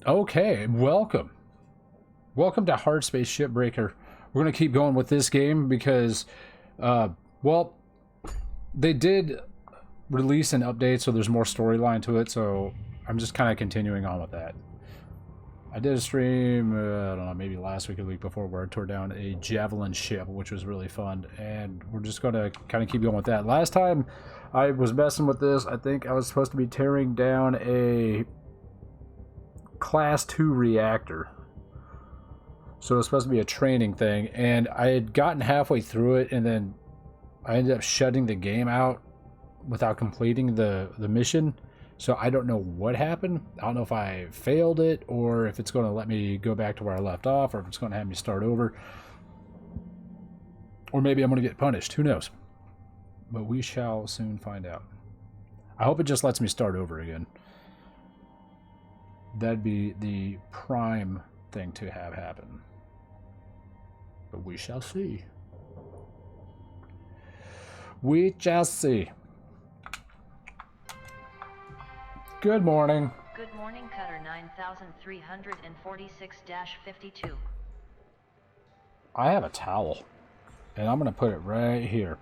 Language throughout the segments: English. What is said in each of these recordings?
Okay, welcome. Welcome to Hardspace Shipbreaker. We're going to keep going with this game because, well, they did release an update, so there's more storyline to it, so I'm just kind of continuing on with that. I did a stream, I don't know, maybe last week or the week before, where I tore down a Javelin ship, which was really fun, and we're just going to kind of keep going with that. Last time I was messing with this, I think I was supposed to be tearing down a Class 2 reactor. So it was supposed to be a training thing, and I had gotten halfway through it, and then I ended up shutting the game out without completing the mission. So I don't know what happened. I don't know if I failed it, or if it's going to let me go back to where I left off, or if it's going to have me start over. Or maybe I'm going to get punished. Who knows? But we shall soon find out. I hope it just lets me start over again. That'd be the prime thing to have happen. But we shall see. We shall see. Good morning. Good morning, Cutter 9346-52. I have a towel, and I'm going to put it right here.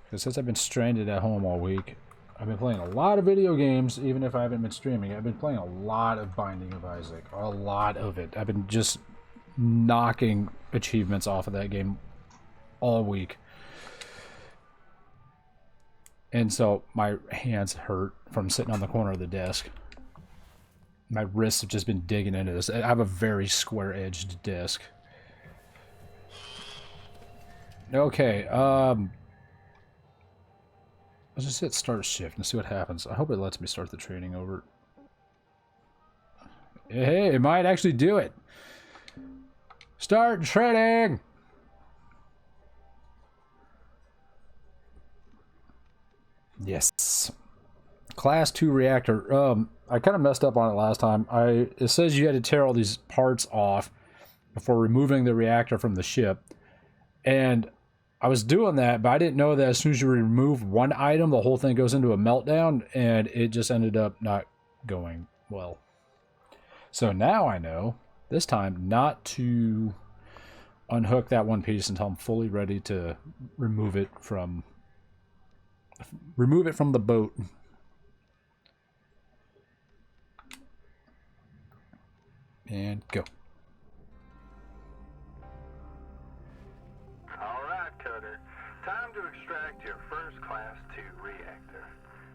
Because since I've been stranded at home all week, I've been playing a lot of video games, even if I haven't been streaming. I've been playing a lot of Binding of Isaac. A lot of it. I've been just knocking achievements off of that game all week. And so my hands hurt from sitting on the corner of the desk. My wrists have just been digging into this. I have a very square-edged desk. Okay, let's just hit start shift and see what happens. I hope it lets me start the training over. Hey, it might actually do it. Start training! Yes. Class 2 reactor. I kind of messed up on it last time. It says you had to tear all these parts off before removing the reactor from the ship. And I was doing that, but I didn't know that as soon as you remove one item, the whole thing goes into a meltdown, and it just ended up not going well. So now I know, this time, not to unhook that one piece until I'm fully ready to remove it from the boat. And go. Alright, Cutter. Time to extract your first Class 2 reactor.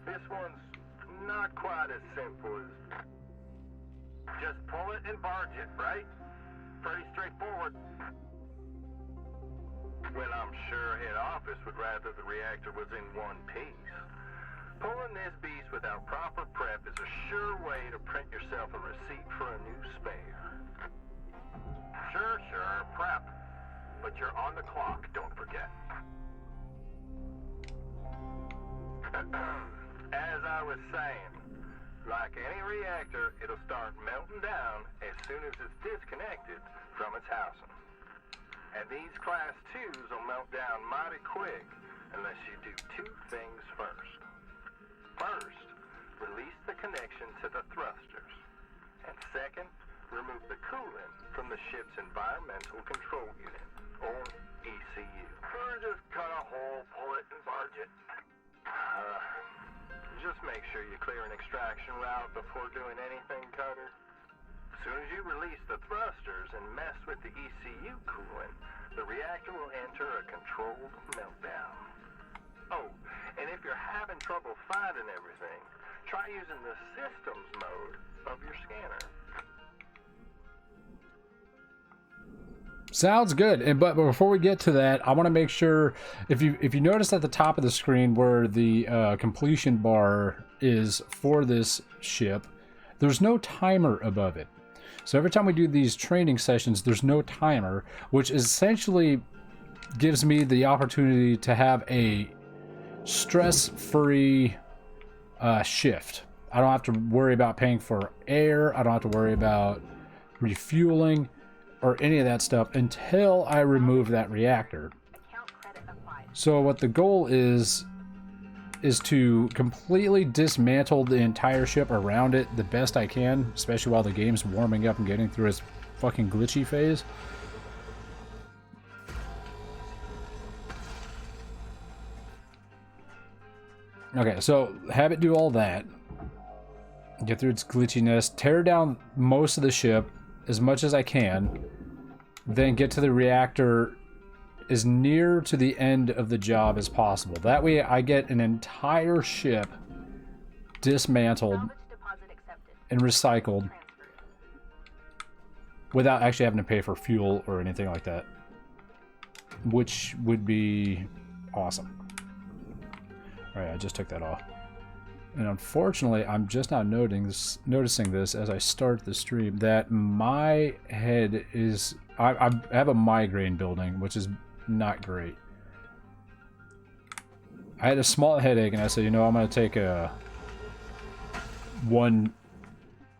This one's not quite as simple as just pull it and barge it, right? Pretty straightforward. Well, I'm sure head office would rather the reactor was in one piece. Pulling this beast without proper prep is a sure way to print yourself a receipt for a new spare. Sure, prep. But you're on the clock, don't forget. As I was saying, like any reactor, it'll start melting down as soon as it's disconnected from its housing. And these Class 2s will melt down mighty quick unless you do two things first. First, release the connection to the thrusters. And second, remove the coolant from the ship's environmental control unit, or ECU. Or just cut a hole, pull it, and barge it. Just make sure you clear an extraction route before doing anything, Cutter. As soon as you release the thrusters and mess with the ECU coolant, the reactor will enter a controlled meltdown. Oh, and if you're having trouble finding everything, try using the systems mode of your scanner. Sounds good. But before we get to that, I want to make sure, if you notice at the top of the screen where the completion bar is for this ship, there's no timer above it. So every time we do these training sessions, there's no timer, which essentially gives me the opportunity to have a stress-free shift. I don't have to worry about paying for air. I don't have to worry about refueling or any of that stuff until I remove that reactor. So what the goal is is to completely dismantle the entire ship around it the best I can, especially while the game's warming up and getting through its fucking glitchy phase. Okay, so have it do all that. Get through its glitchiness, tear down most of the ship as much as I can, then get to the reactor as near to the end of the job as possible. That way I get an entire ship dismantled and recycled without actually having to pay for fuel or anything like that, which would be awesome. Alright, I just took that off. And unfortunately, I'm just now noticing this as I start the stream, that my head is... I have a migraine building, which is not great. I had a small headache, and I said, you know, I'm going to take one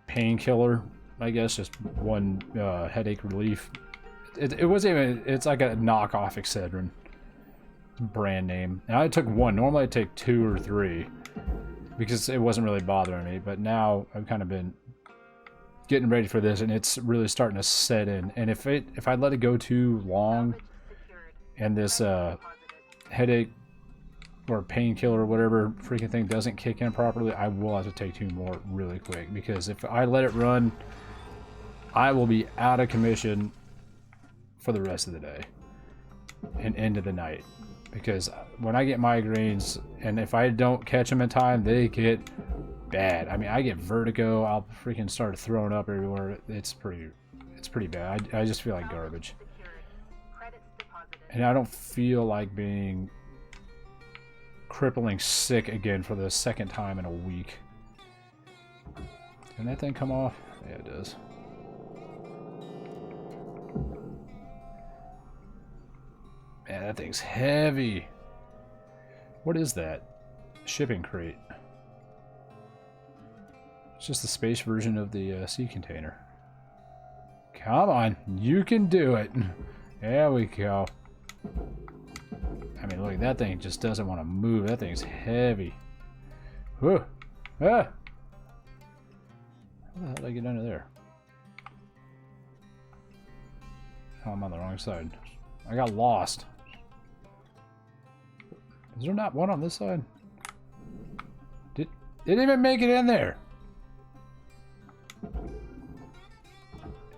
painkiller, I guess, just one headache relief. It wasn't even... It's like a knockoff Excedrin brand name. And I took one. Normally I take 2 or 3. Because it wasn't really bothering me, but now I've kind of been getting ready for this, and it's really starting to set in. And if I let it go too long, and this headache or painkiller or whatever freaking thing doesn't kick in properly, I will have to take 2 more really quick. Because if I let it run, I will be out of commission for the rest of the day and into the night. Because when I get migraines, and if I don't catch them in time, they get bad. I mean, I get vertigo. I'll freaking start throwing up everywhere. It's pretty bad. I just feel like garbage. And I don't feel like being crippling sick again for the 2nd time in a week. Can that thing come off? Yeah, it does. Man, that thing's heavy. What is that? Shipping crate. It's just the space version of the sea container. Come on, you can do it. There we go. I mean, look, that thing just doesn't want to move. That thing's heavy. Whew. Ah! How the hell did I get under there? Oh, I'm on the wrong side. I got lost. Is there not one on this side? Didn't even make it in there. There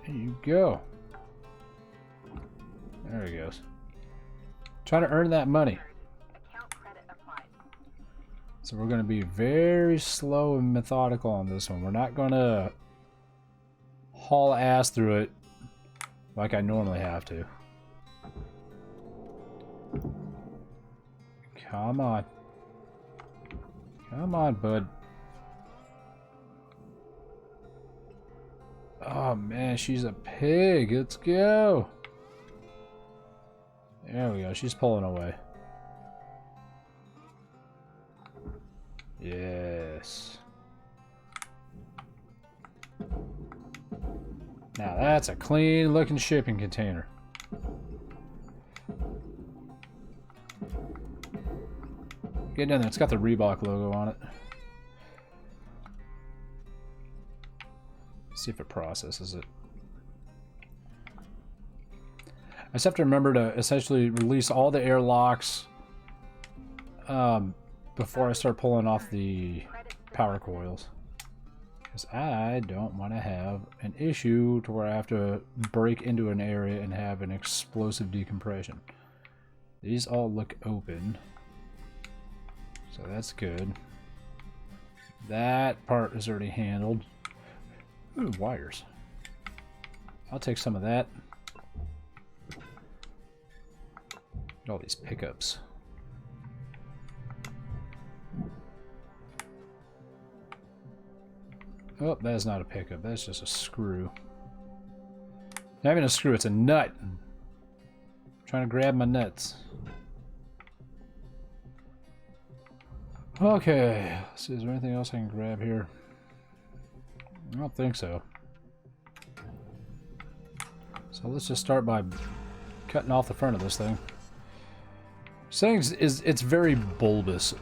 you go. There he goes. Trying to earn that money. So we're going to be very slow and methodical on this one. We're not going to haul ass through it like I normally have to. Come on. Come on, bud. Oh, man, she's a pig. Let's go. There we go. She's pulling away. Yes. Now that's a clean looking shipping container. Get in there. It's got the Reebok logo on it. See if it processes it. I just have to remember to essentially release all the airlocks before I start pulling off the power coils. Because I don't want to have an issue to where I have to break into an area and have an explosive decompression. These all look open. So that's good. That part is already handled. Ooh, wires. I'll take some of that. All these pickups. Oh, that's not a pickup. That's just a screw. Not even a screw, it's a nut. I'm trying to grab my nuts. Okay, let's see, is there anything else I can grab here? I don't think so. So let's just start by cutting off the front of this thing. This thing it's very bulbous.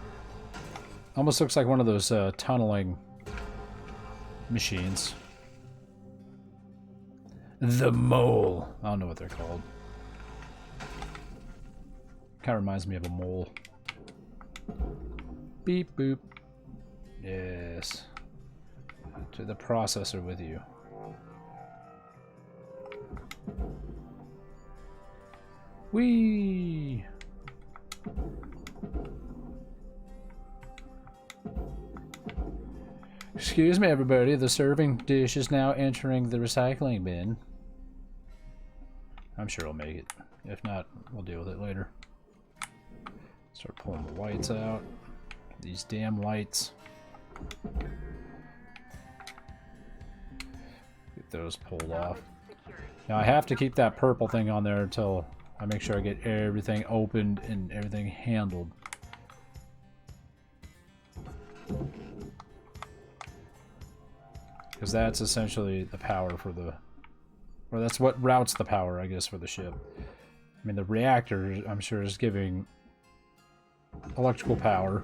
Almost looks like one of those tunneling machines. The mole. I don't know what they're called. Kind of reminds me of a mole. Beep boop. Yes. To the processor with you. Whee! Excuse me, everybody. The serving dish is now entering the recycling bin. I'm sure I'll make it. If not, we'll deal with it later. Start pulling the lights out. These damn lights. Get those pulled off. Now I have to keep that purple thing on there until I make sure I get everything opened and everything handled. Because that's essentially the power for the... Or that's what routes the power, I guess, for the ship. I mean, the reactor, I'm sure, is giving electrical power.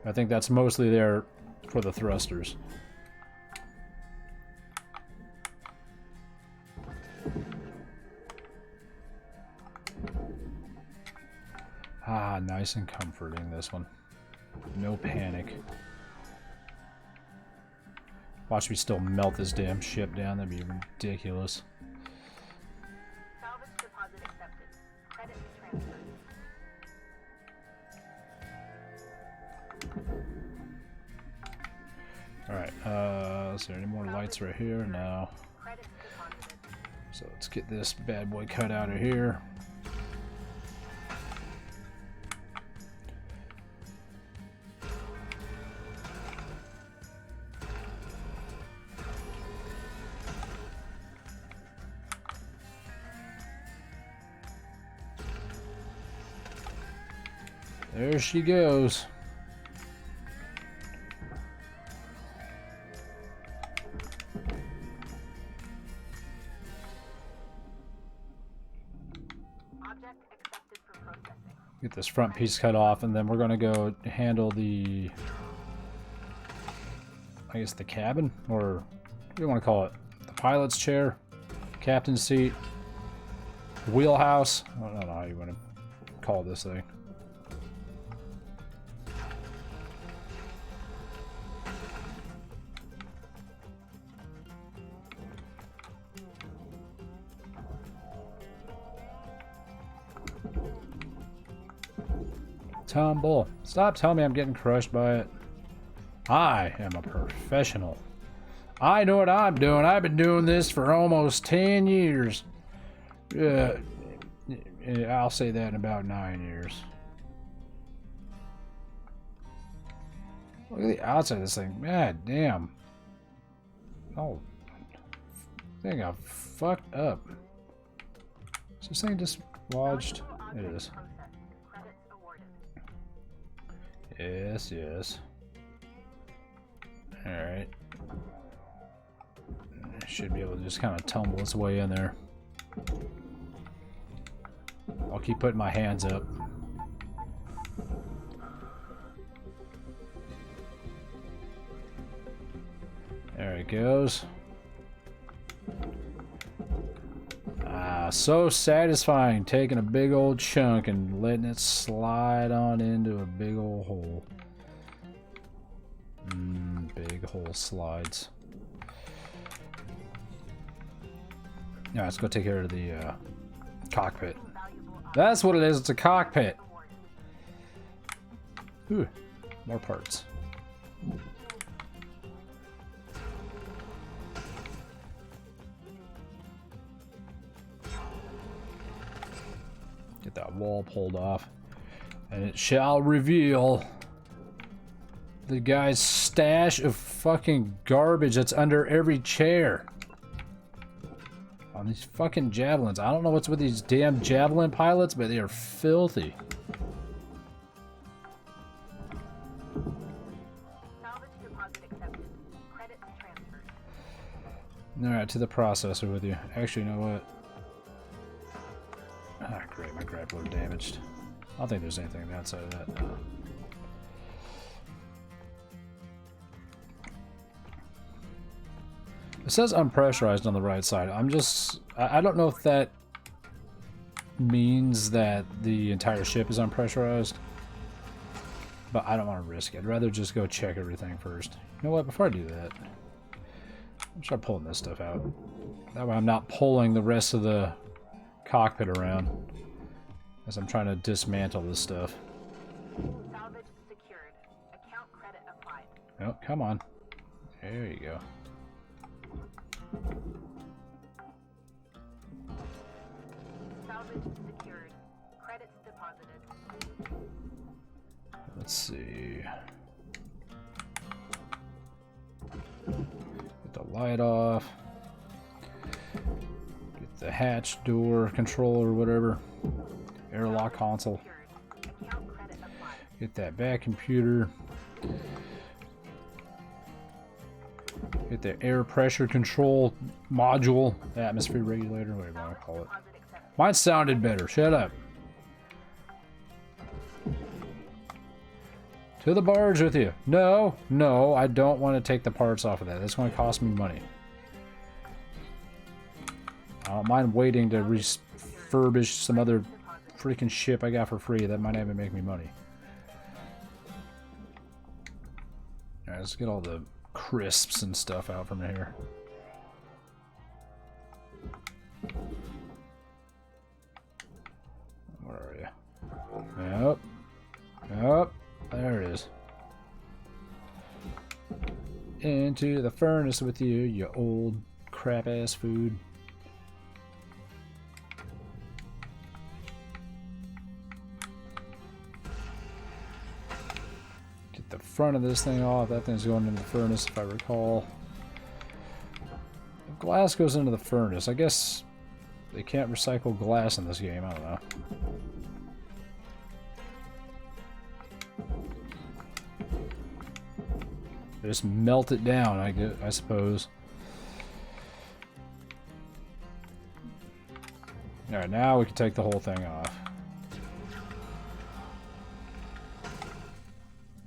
I think that's mostly there for the thrusters. Ah, nice and comforting, this one. No panic. Watch me still melt this damn ship down. That'd be ridiculous. Salvage deposit accepted. Credit transferred. Alright, is there any more lights right here? No. Credit deposited. So let's get this bad boy cut out of here. There she goes. Object accepted for processing. Get this front piece cut off, and then we're gonna go handle the, I guess, the cabin, or what do you want to call it? The pilot's chair, captain's seat, wheelhouse. I don't know how you want to call this thing. Tumble. Stop telling me I'm getting crushed by it. I am a professional. I know what I'm doing. I've been doing this for almost 10 years. I'll say that in about 9 years. Look at the outside of this thing. God damn. Oh. I think I fucked up. Is this thing just lodged? It is. Yes, yes. Alright. Should be able to just kind of tumble its way in there. I'll keep putting my hands up. There it goes. Ah, so satisfying taking a big old chunk and letting it slide on into a big old hole. Big hole slides. Now let's go take care of the cockpit. That's what it is, it's a cockpit. Ooh, more parts. Get that wall pulled off, and it shall reveal the guy's stash of fucking garbage that's under every chair. On these fucking javelins. I don't know what's with these damn javelin pilots, but they are filthy. Salvage deposit accepted. Credit transferred. Alright, to the processor with you. Actually, you know what? Ah, great, my grappler damaged. I don't think there's anything on the outside of that. It says unpressurized on the right side. I don't know if that means that the entire ship is unpressurized. But I don't want to risk it. I'd rather just go check everything first. You know what? Before I do that, I'll start pulling this stuff out. That way I'm not pulling the rest of the cockpit around as I'm trying to dismantle this stuff. Salvage secured. Account credit applied. Oh, come on. There you go. Salvage secured. Credits deposited. Let's see. Get the light off. Get the hatch door controller, whatever. Airlock console. Account credit applied. Get that back computer. Get the air pressure control module. Atmosphere regulator, whatever you want to call it. Deposit accepted. Mine sounded better. Shut up. To the barge with you. No, no, I don't want to take the parts off of that. That's going to cost me money. I don't mind waiting to refurbish some other freaking ship I got for free. That might even make me money. Alright, let's get all the crisps and stuff out from here. Where are you? Yep. Yep. There it is. Into the furnace with you, you old crap ass food. Get the front of this thing off. That thing's going into the furnace if I recall. If glass goes into the furnace, I guess they can't recycle glass in this game. I don't know. Just melt it down, I suppose. Alright, now we can take the whole thing off.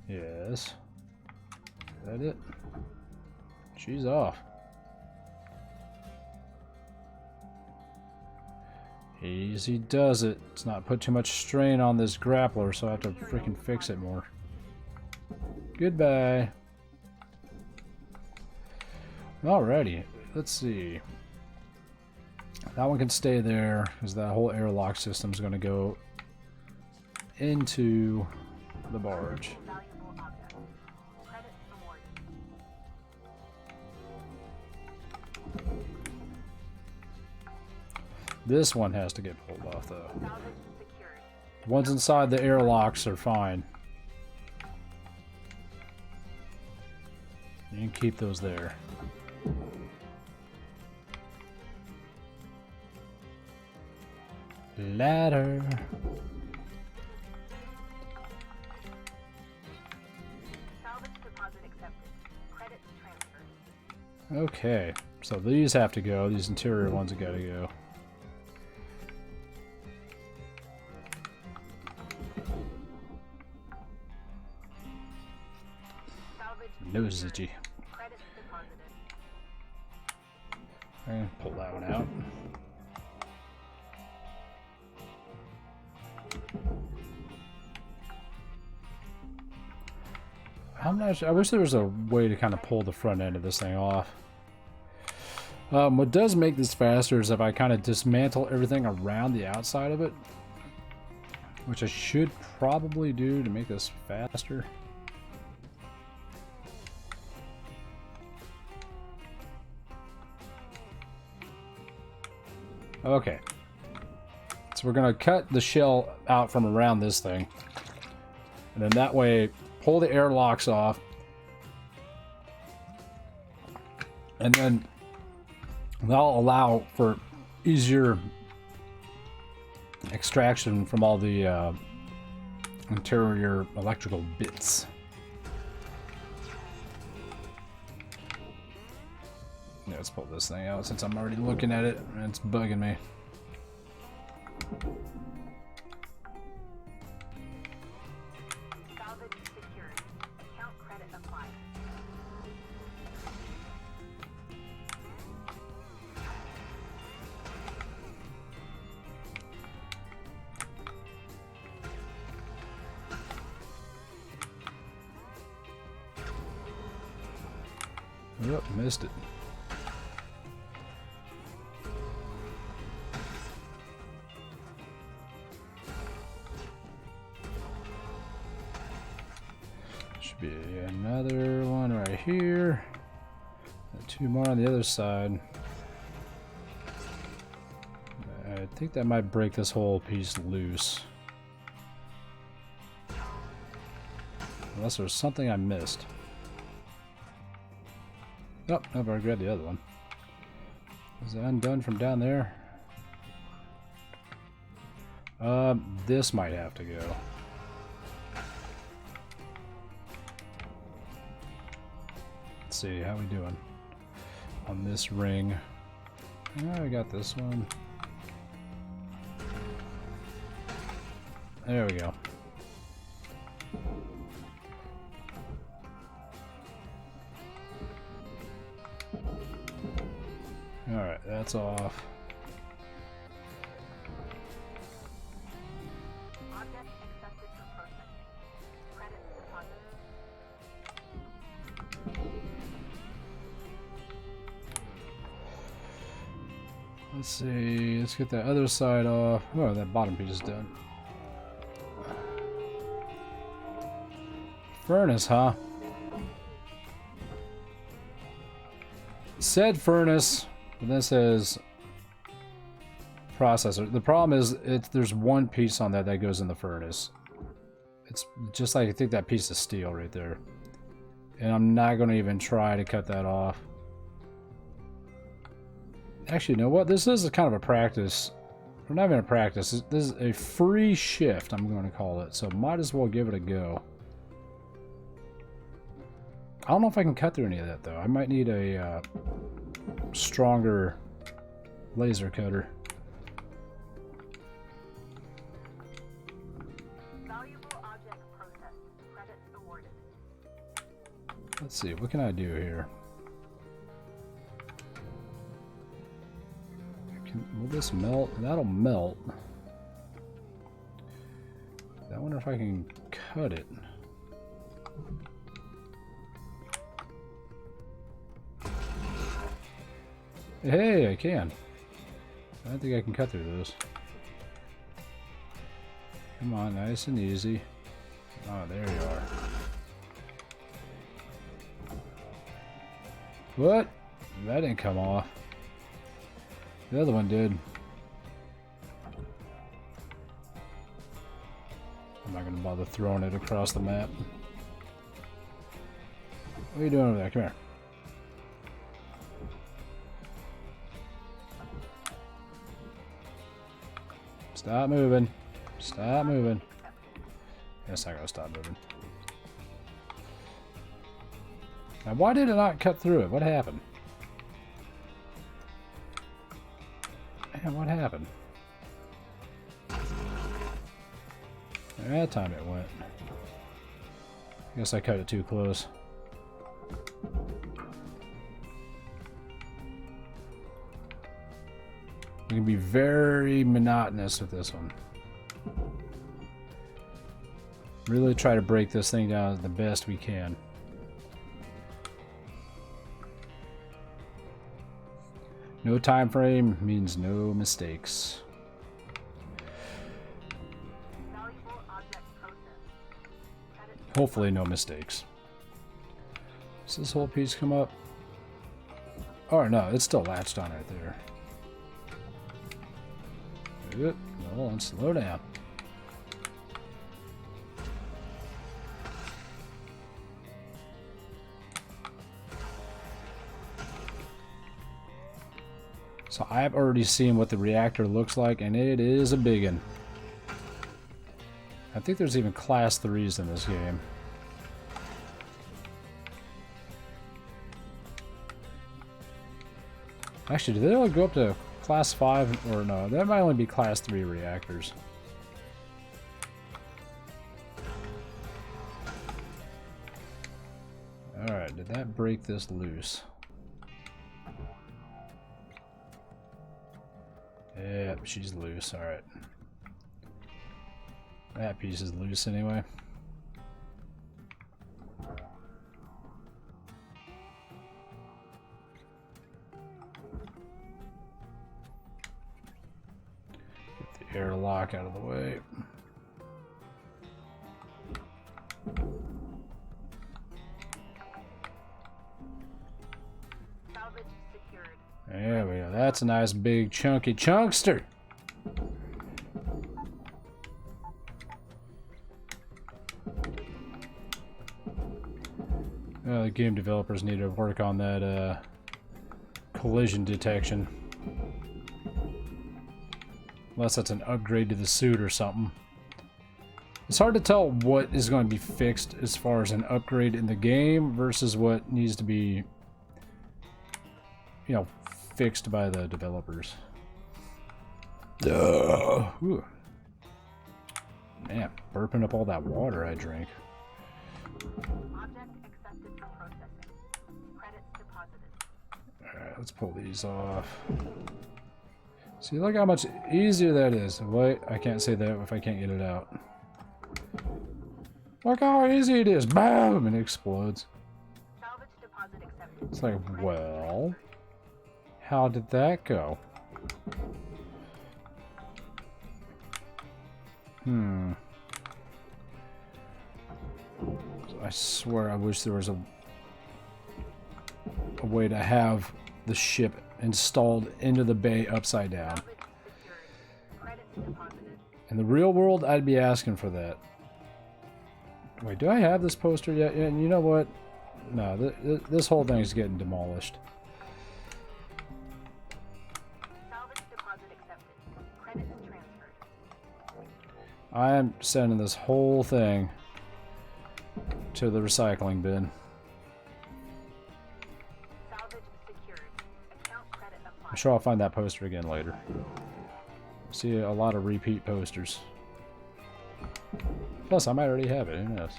Yes. Is that it? She's off. Easy does it. Let's not put too much strain on this grappler, so I have to freaking fix it more. Goodbye. Alrighty, let's see. That one can stay there because that whole airlock system is going to go into the barge. Valuable object. Credits awarded. This one has to get pulled off though. Salvage secured. The ones inside the airlocks are fine. You can keep those there. Ladder. Salvage deposit accepted. Credits transferred. Okay, so these have to go. These interior ones have got to go. Salvage Nose secured. itchy. Credits deposited. And pull that one out. I'm not sure. I wish there was a way to kind of pull the front end of this thing off. What does make this faster is if I kind of dismantle everything around the outside of it, which I should probably do to make this faster. Okay. So we're going to cut the shell out from around this thing. And then that way, pull the airlocks off. And then that'll allow for easier extraction from all the interior electrical bits. Yeah, let's pull this thing out since I'm already looking at it and it's bugging me. Salvage secured. Account credit applied. Yep, missed it. Should be another one right here. And 2 more on the other side. I think that might break this whole piece loose. Unless there's something I missed. Oh, I've already grabbed the other one. Is it undone from down there? This might have to go. Let's see, how we doing on this ring? Oh, we got this one. There we go. Alright, that's off. Object accepted for processing. Credit deposited. Let's see, let's get that other side off. Oh, that bottom piece is done. Furnace, huh? Said furnace, but then says processor. The problem is there's one piece on that goes in the furnace. It's just like I think that piece of steel right there. And I'm not going to even try to cut that off. Actually, you know what? This is a kind of a practice. We're not even a practice. This is a free shift, I'm going to call it. So might as well give it a go. I don't know if I can cut through any of that, though. I might need a stronger laser cutter. Valuable object processed. Credits awarded. Let's see, what can I do here? Will this melt? That'll melt. I wonder if I can cut it. Hey, I can. I think I can cut through this. Come on, nice and easy. Oh, there you are. What? That didn't come off. The other one did. I'm not going to bother throwing it across the map. What are you doing over there? Come here. Stop moving. Stop moving. Yes, I gotta stop moving. Now, why did it not cut through it? What happened? Man, what happened? That time it went. Guess I cut it too close. We can be very monotonous with this one. Really try to break this thing down the best we can. No time frame means no mistakes. Valuable object processed. Credits Hopefully no mistakes. Does this whole piece come up? Oh no, it's still latched on right there. Good. Hold on, slow down. So I've already seen what the reactor looks like, and it is a big one. I think there's even class 3s in this game. Actually, do they only go up to class 5? Or no, that might only be class 3 reactors. Alright, did that break this loose? Yep, she's loose. Alright. That piece is loose anyway. airlock out of the way. Salvage secured. There we go. That's a nice big chunky chunkster. The game developers need to work on that collision detection. Unless that's an upgrade to the suit or something. It's hard to tell what is going to be fixed as far as an upgrade in the game versus what needs to be, you know, fixed by the developers. Ooh. Man, burping up all that water I drank. Object accepted for processing. Credits deposited. Alright, let's pull these off. See, look how much easier that is. Wait, I can't say that if I can't get it out. Look how easy it is. Boom! And it explodes. Salvage deposit accepted. It's like, well, how did that go? I swear I wish there was a way to have the ship installed into the bay upside down. Salvage secured. Credits deposited. In the real world, I'd be asking for that. Wait, do I have this poster yet? Yeah, you know what? No, this whole thing is getting demolished. Salvage deposit accepted. Credits transferred. I am sending this whole thing to the recycling bin. Salvage secured. Account credit applied. I'm sure I'll find that poster again later. See a lot of repeat posters. Plus, I might already have it. Who knows?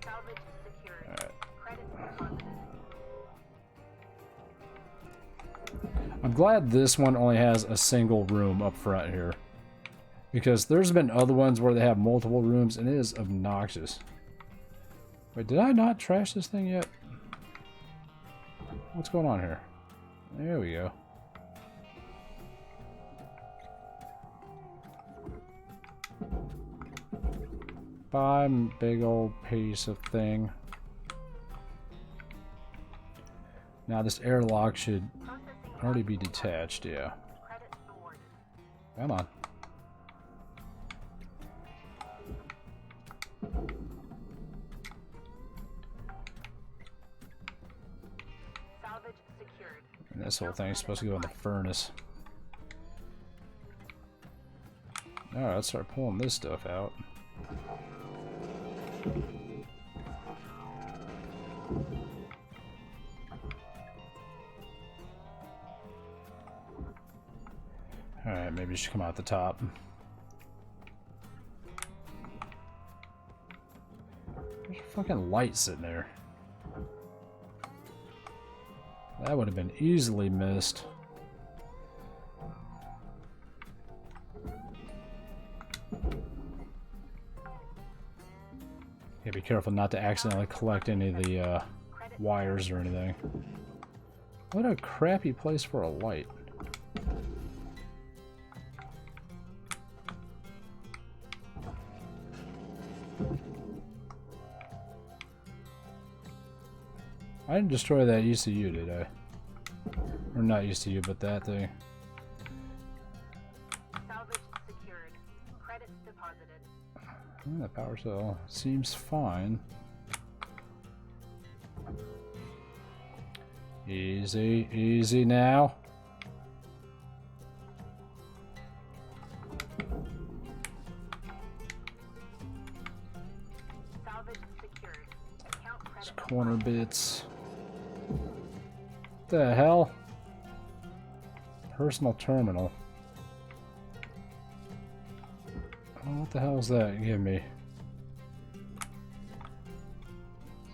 Salvage secured. Alright. Credits deposited. I'm glad this one only has a single room up front here. Because there's been other ones where they have multiple rooms and it is obnoxious. Wait, did I not trash this thing yet? What's going on here? There we go. Bye, big old piece of thing. Now this airlock should Processing already be detached, yeah. credits awarded. Come on. Salvage secured. And this whole thing is supposed to go in the furnace. Alright, let's start pulling this stuff out. Alright, maybe it should come out the top. There's a fucking light sitting there. That would have been easily missed. Yeah, be careful not to accidentally collect any of the wires or anything. What a crappy place for a light. I didn't destroy that ECU, did I? Or not ECU, but that thing. Salvage secured. Credits deposited. That power cell seems fine. Easy, easy now. Salvage secured. Account These credit corner bits. What the hell? Personal terminal. Oh, what the hell is that give me?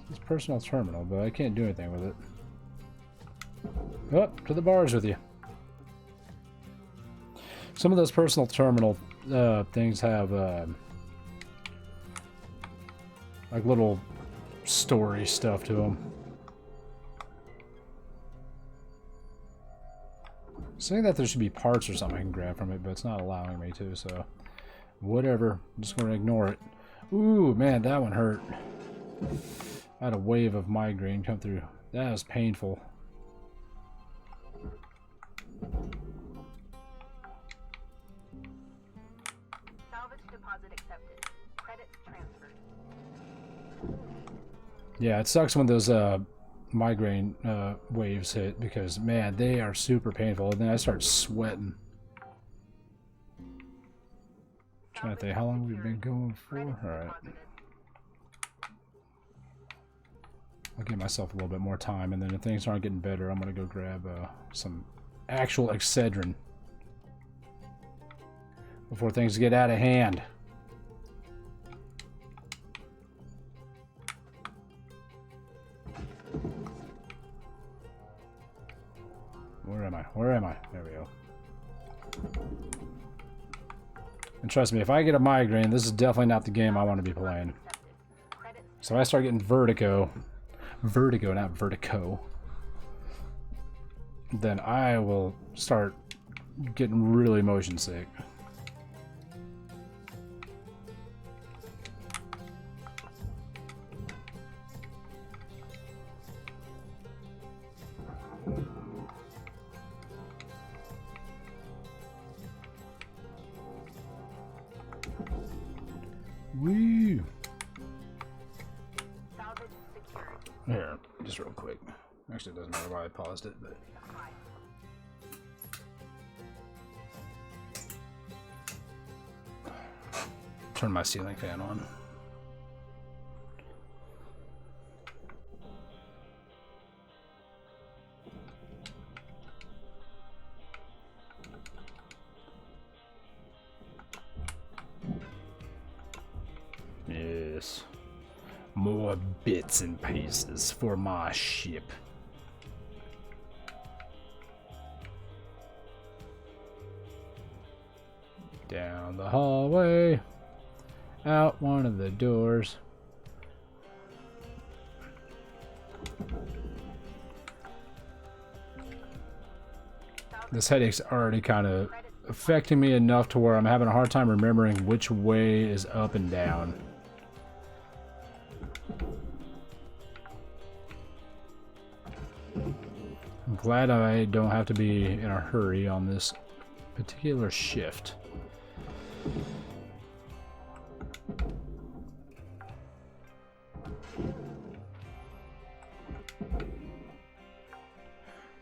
It's personal terminal, but I can't do anything with it. Up to the bars with you. Some of those personal terminal things have like little story stuff to them. Saying that there should be parts or something I can grab from it, but it's not allowing me to, so whatever. I'm just going to ignore it. Ooh, man, that one hurt. I had a wave of migraine come through. That was painful. Salvage deposit accepted. Credits transferred. Yeah, it sucks when those migraine waves hit because, man, they are super painful. And then I start sweating. Trying to think how long we've been going for. Alright. I'll give myself a little bit more time, and then if things aren't getting better, I'm going to go grab some actual Excedrin before things get out of hand. Where am I? Where am I? There we go. And trust me, if I get a migraine, this is definitely not the game I want to be playing. So if I start getting vertigo, not vertigo, then I will start getting really motion sick. Woo! Salvage secured. Here, just real quick. Actually, it doesn't matter why I paused it, but turn my ceiling fan on. Yes. More bits and pieces for my ship. Down the hallway. Out one of the doors. This headache's already kind of affecting me enough to where I'm having a hard time remembering which way is up and down. I'm glad I don't have to be in a hurry on this particular shift.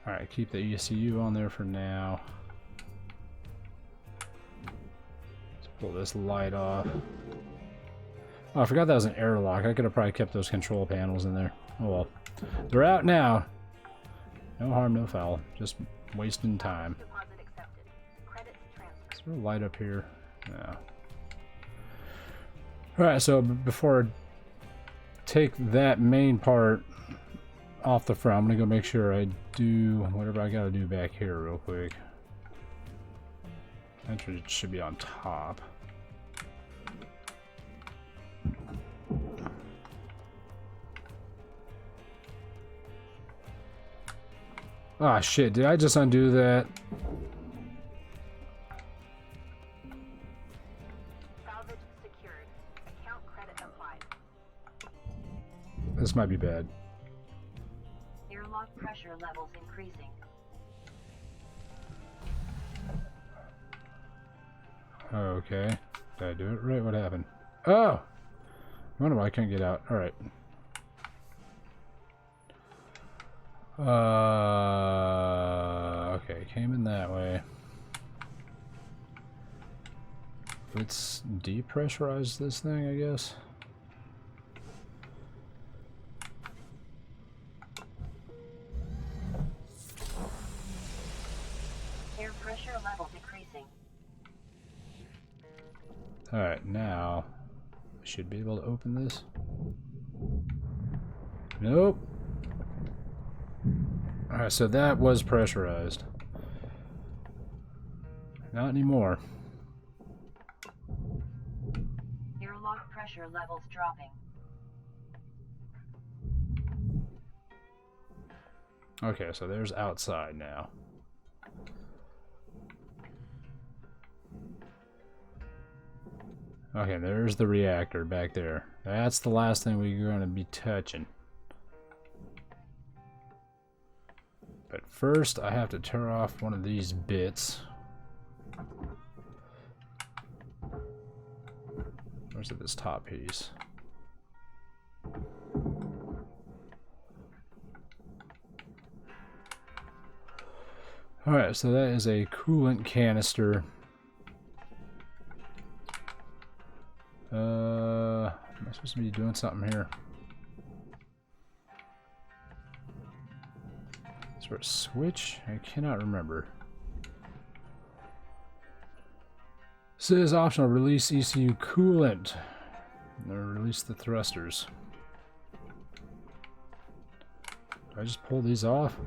Alright, keep the ECU on there for now. Let's pull this light off. Oh, I forgot that was an airlock. I could have probably kept those control panels in there. Oh well. They're out now. No harm, no foul. Just wasting time. Deposit accepted. Credits transferred. Is there a light up here? Yeah. Alright, so before I take that main part off the front, I'm gonna go make sure I do whatever I gotta do back here real quick. Entry should be on top. Ah, shit, did I just undo that? Salvage secured. Account credit applied. This might be bad. Airlock pressure levels increasing. Okay. Did I do it right? What happened? Oh! I wonder why I couldn't get out. Alright. Okay, came in that way. Let's depressurize this thing, I guess. Air pressure levels increasing. Alright, now I should be able to open this. Nope. Alright, so that was pressurized. Not anymore. Airlock pressure levels dropping. Okay, so there's outside now. Okay, there's the reactor back there. That's the last thing we're going to be touching. But first, I have to turn off one of these bits. Where's this top piece? Alright, so that is a coolant canister. Am I supposed to be doing something here? Is there a switch? I cannot remember. Says optional, release ECU coolant. Or release the thrusters. Do I just pull these off?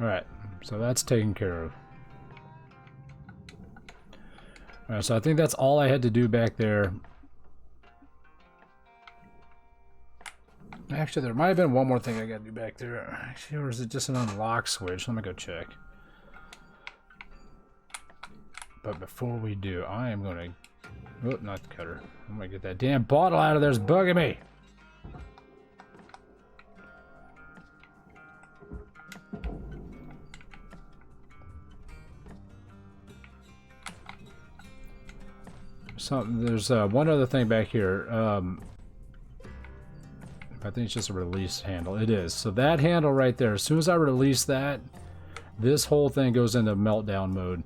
Alright, so that's taken care of. Alright, so I think that's all I had to do back there. Actually, there might have been one more thing I gotta do back there. Actually, or is it just an unlock switch? Let me go check. But before we do, I am gonna... Oh, not the cutter. I'm gonna get that damn bottle out of there. It's bugging me. There's one other thing back here. I think it's just a release handle. It is. So that handle right there, as soon as I release that, this whole thing goes into meltdown mode.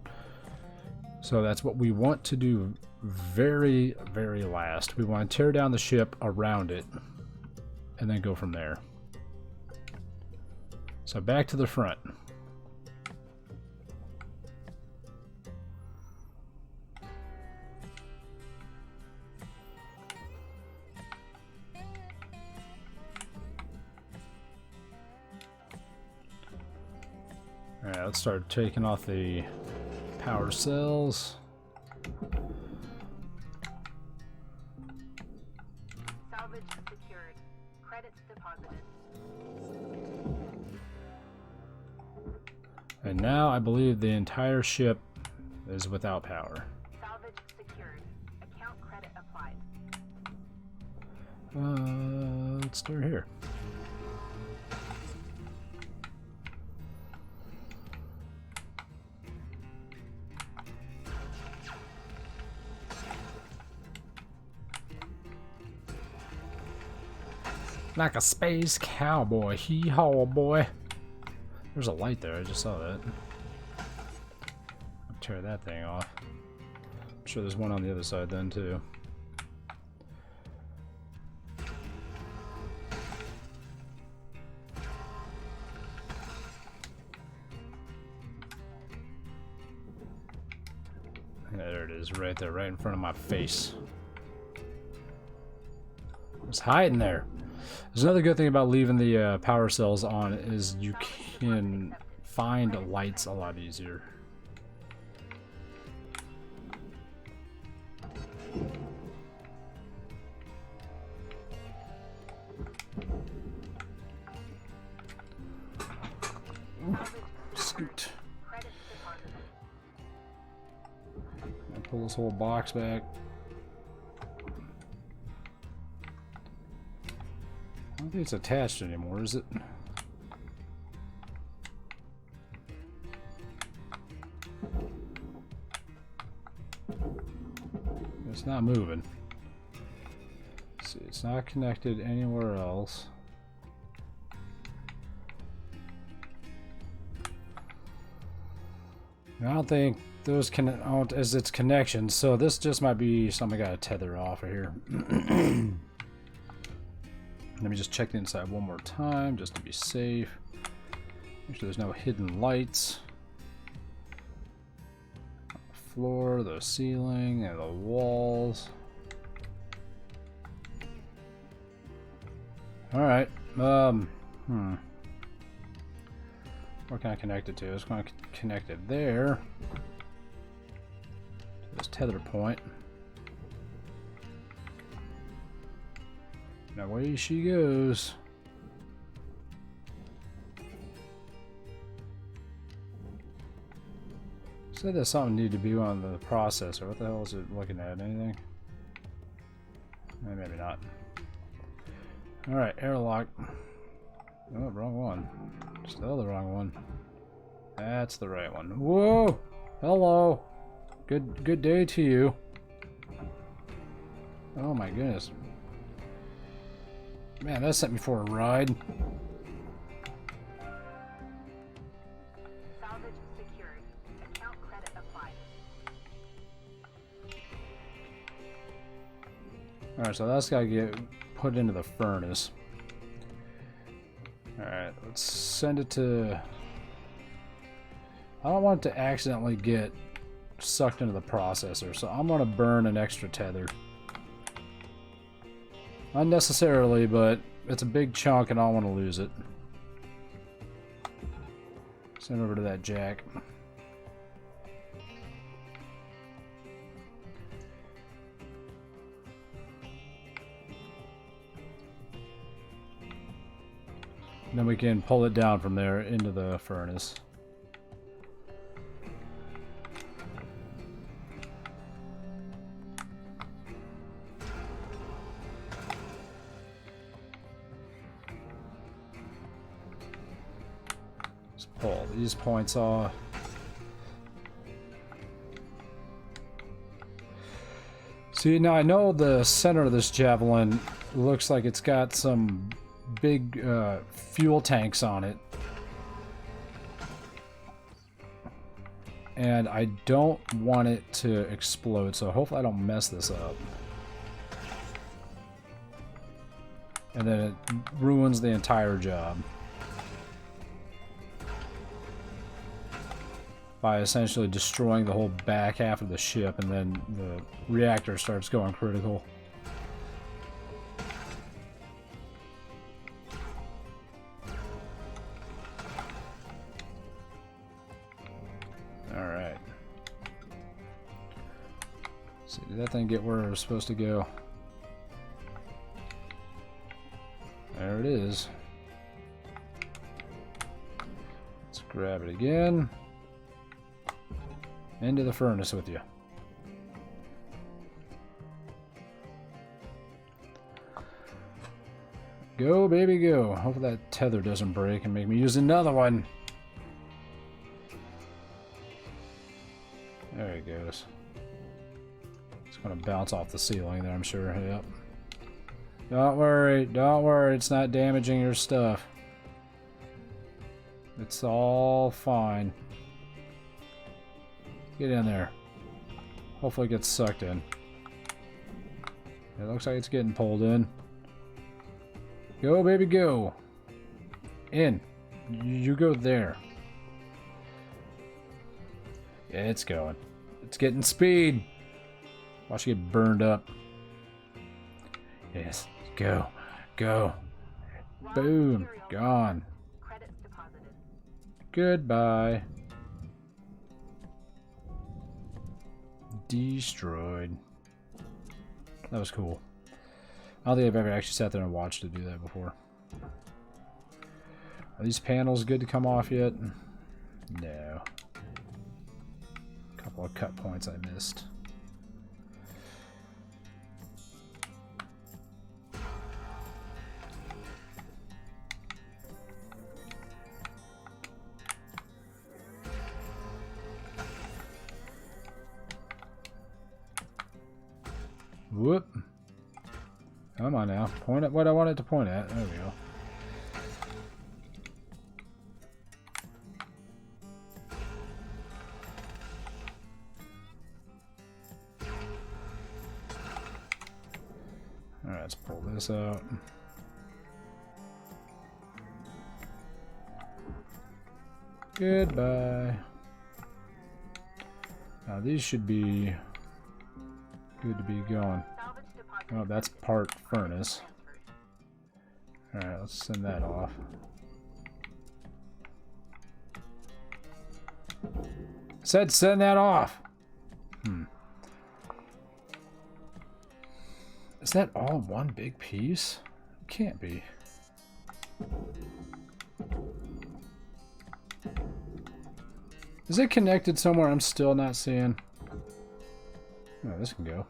So that's what we want to do very, very last. We want to tear down the ship around it and then go from there. So back to the front. Alright, let's start taking off the power cells. Salvage secured. Credits deposited. And now I believe the entire ship is without power. Salvage secured. Account credit applied. Let's start here. Like a space cowboy, hee-haw boy. There's a light there, I just saw that. I'll tear that thing off. I'm sure there's one on the other side then too. There it is, right there, right in front of my face. It's hiding there. There's another good thing about leaving the power cells on is you can find lights a lot easier. Ooh, scoot. I'll pull this whole box back. I don't think it's attached anymore, is it? It's not moving. Let's see, it's not connected anywhere else. I don't think those count as its connections, so this just might be something I gotta tether off of here. Let me just check the inside one more time just to be safe. Make sure there's no hidden lights. The floor, the ceiling, and the walls. Alright. Where can I connect it to? It's going to connect it there. tether point. Now away she goes. Said there's something needed to be on the processor. What the hell is it looking at? Anything? Maybe not. Alright, airlock. Oh, wrong one. Still the wrong one. That's the right one. Whoa! Hello! Good day to you. Oh my goodness. Man, that sent me for a ride. Salvage secured. Account credit applied. Alright, so that's gotta get put into the furnace. Alright, let's send it to... I don't want it to accidentally get sucked into the processor, so I'm gonna burn an extra tether. Unnecessarily, but it's a big chunk and I don't want to lose it. Send it over to that jack. Then we can pull it down from there into the furnace. Let's pull these points off. See, now I know the center of this javelin looks like it's got some big fuel tanks on it, and I don't want it to explode, so hopefully I don't mess this up and then it ruins the entire job by essentially destroying the whole back half of the ship, and then the reactor starts going critical. Alright. See, did that thing get where it was supposed to go? There it is. Let's grab it again. Into the furnace with you. Go, baby, go. Hopefully that tether doesn't break and make me use another one. There it goes. It's going to bounce off the ceiling there, I'm sure. Yep. Don't worry, it's not damaging your stuff. It's all fine. Get in there. Hopefully it gets sucked in. It looks like it's getting pulled in. Go, baby, go. In. You go there. Yeah, it's going. It's getting speed. Watch it get burned up. Yes. Go. Go. Boom. Gone. Credits deposited. Goodbye. Destroyed. That was cool. I don't think I've ever actually sat there and watched it do that before. Are these panels good to come off yet? No. A couple of cut points I missed. Whoop. Come on now. Point at what I want it to point at. There we go. Alright, let's pull this out. Goodbye. Now these should be good to be going. Oh, that's part furnace. Alright, let's send that off. Said send that off! Is that all one big piece? Can't be. Is it connected somewhere I'm still not seeing? Oh, this can go.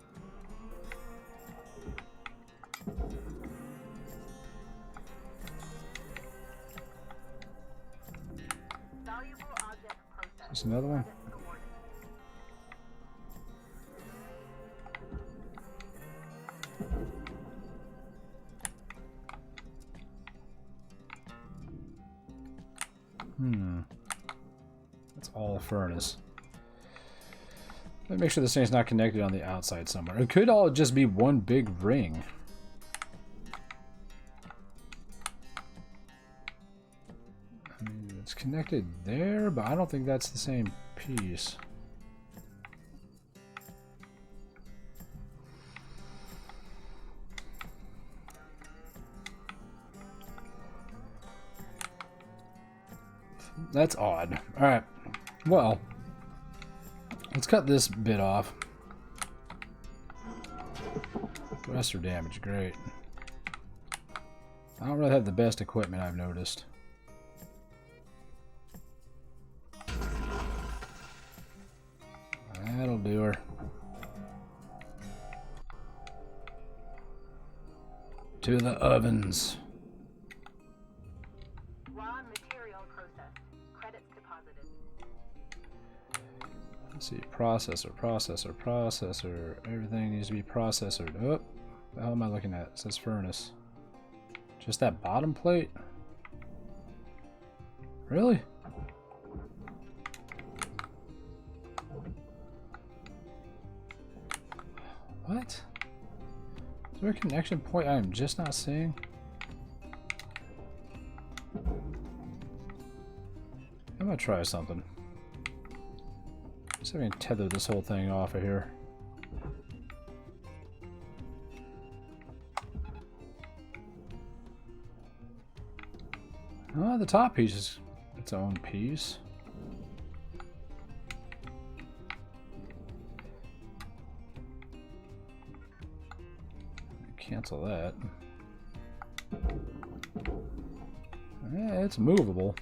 Valuable object processed. Is this another one? Credits awarded. That's all furnace. Let me make sure this thing's not connected on the outside somewhere. It could all just be one big ring. I mean, it's connected there, but I don't think that's the same piece. That's odd. Alright. Well, let's cut this bit off. Thruster damage, great. I don't really have the best equipment, I've noticed. That'll do her. To the ovens. Raw material processed. Credits deposited. Let's see, processor. Everything needs to be processored. Oh, the hell am I looking at? It says furnace. Just that bottom plate? Really? What? Is there a connection point I am just not seeing? I'm gonna try something. See if I can tether this whole thing off of here. Oh, the top piece is its own piece. Cancel that. Yeah, it's movable.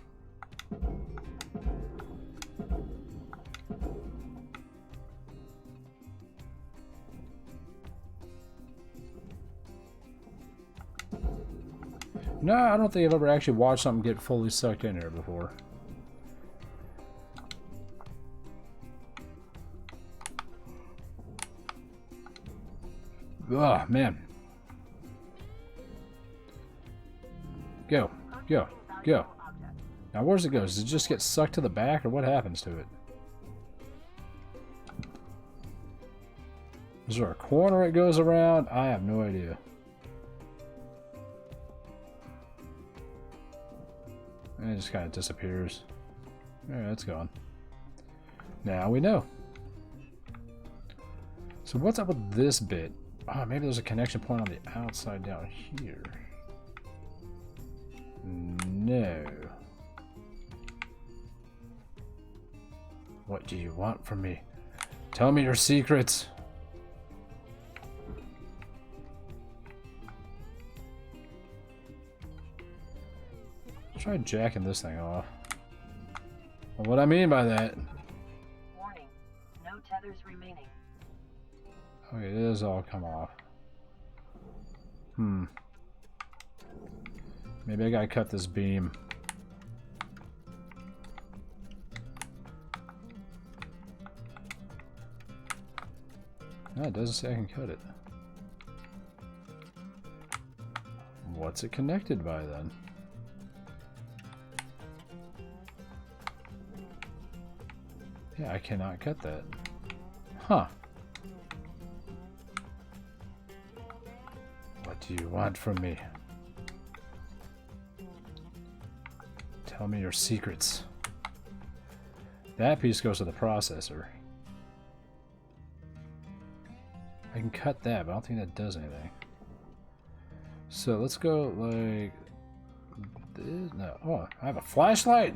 No, I don't think I've ever actually watched something get fully sucked in here before. Oh, man. Go. Go. Go. Now, where does it go? Does it just get sucked to the back, or what happens to it? Is there a corner it goes around? I have no idea. And it just kind of disappears. Alright, it's gone. Now we know. So what's up with this bit? Oh, maybe there's a connection point on the outside down here. No. What do you want from me? Tell me your secrets. Try jacking this thing off. Well, what I mean by that... Warning. No tethers remaining. Okay, it does all come off. Maybe I gotta cut this beam. No, it doesn't say I can cut it. What's it connected by then? Yeah, I cannot cut that. Huh. What do you want from me? Tell me your secrets. That piece goes to the processor. I can cut that, but I don't think that does anything. So let's go like this. No. Oh, I have a flashlight!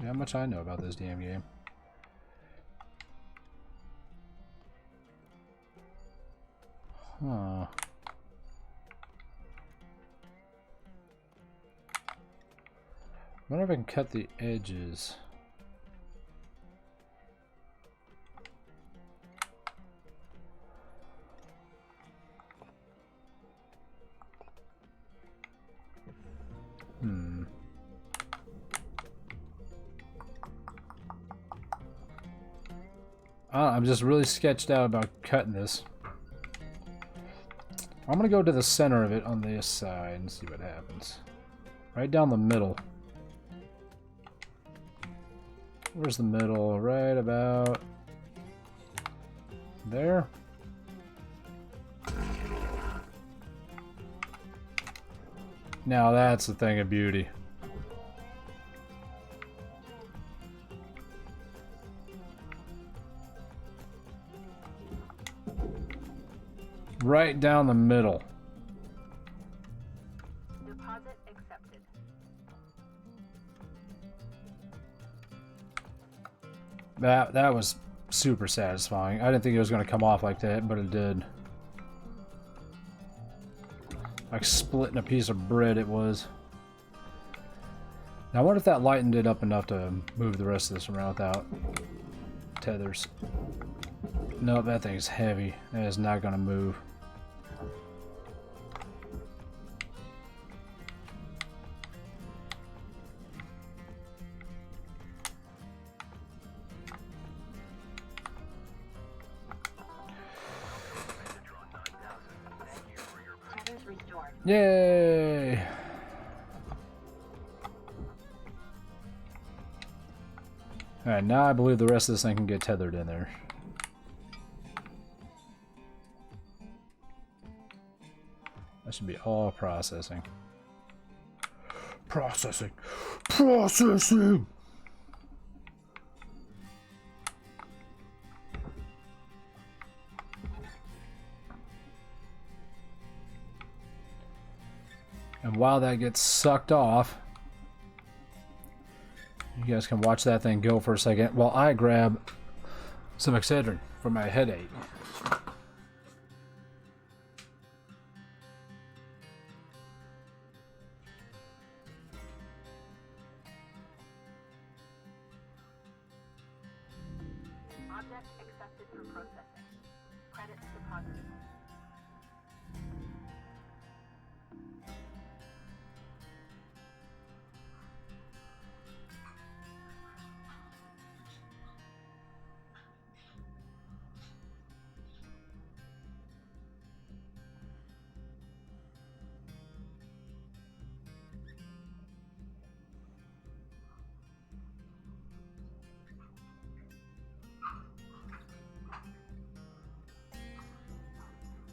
How much I know about this damn game. Huh. I wonder if I can cut the edges. I'm just really sketched out about cutting this. I'm gonna go to the center of it on this side and see what happens. Right down the middle. Where's the middle? Right about there. Now that's a thing of beauty. Right down the middle. Deposit accepted. That was super satisfying. I didn't think it was going to come off like that, but it did. Like splitting a piece of bread it was. Now I wonder if that lightened it up enough to move the rest of this around without tethers. No, that thing's heavy. That is not going to move. Tethers restored. Yay! Alright, now I believe the rest of this thing can get tethered in there. That should be all processing. Processing! Processing! And while that gets sucked off, you guys can watch that thing go for a second while I grab some Excedrin for my headache. Object accepted for processing. Credits deposited.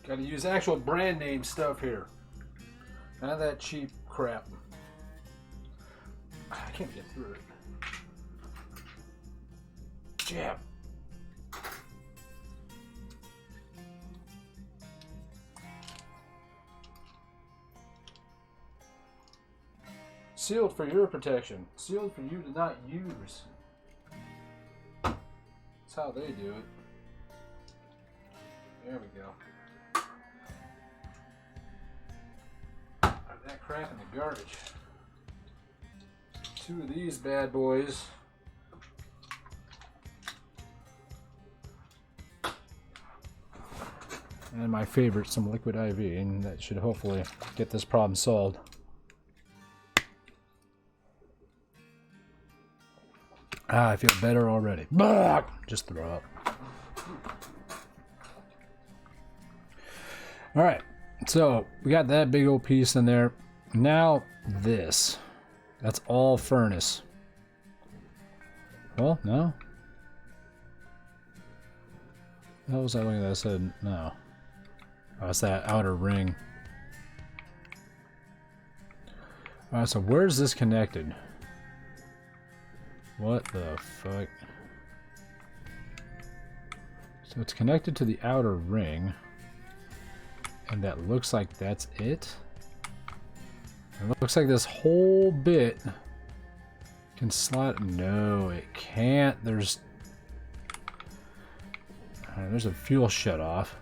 Gotta use actual brand name stuff here. None of that cheap crap. I can't get through it. Jab. Sealed for your protection. Sealed for you to not use. That's how they do it. There we go. Put that crap in the garbage. 2 of these bad boys. And my favorite, some liquid IV, and that should hopefully get this problem solved. I feel better already. Bah! Just throw up. Alright, so we got that big old piece in there. Now this. That's all furnace. Well, no. What was I looking at? I said no. Oh, it's that outer ring. Alright, so where's this connected? What the fuck? So it's connected to the outer ring. And that looks like that's it. It looks like this whole bit can slide. No, it can't. There's a fuel shut off.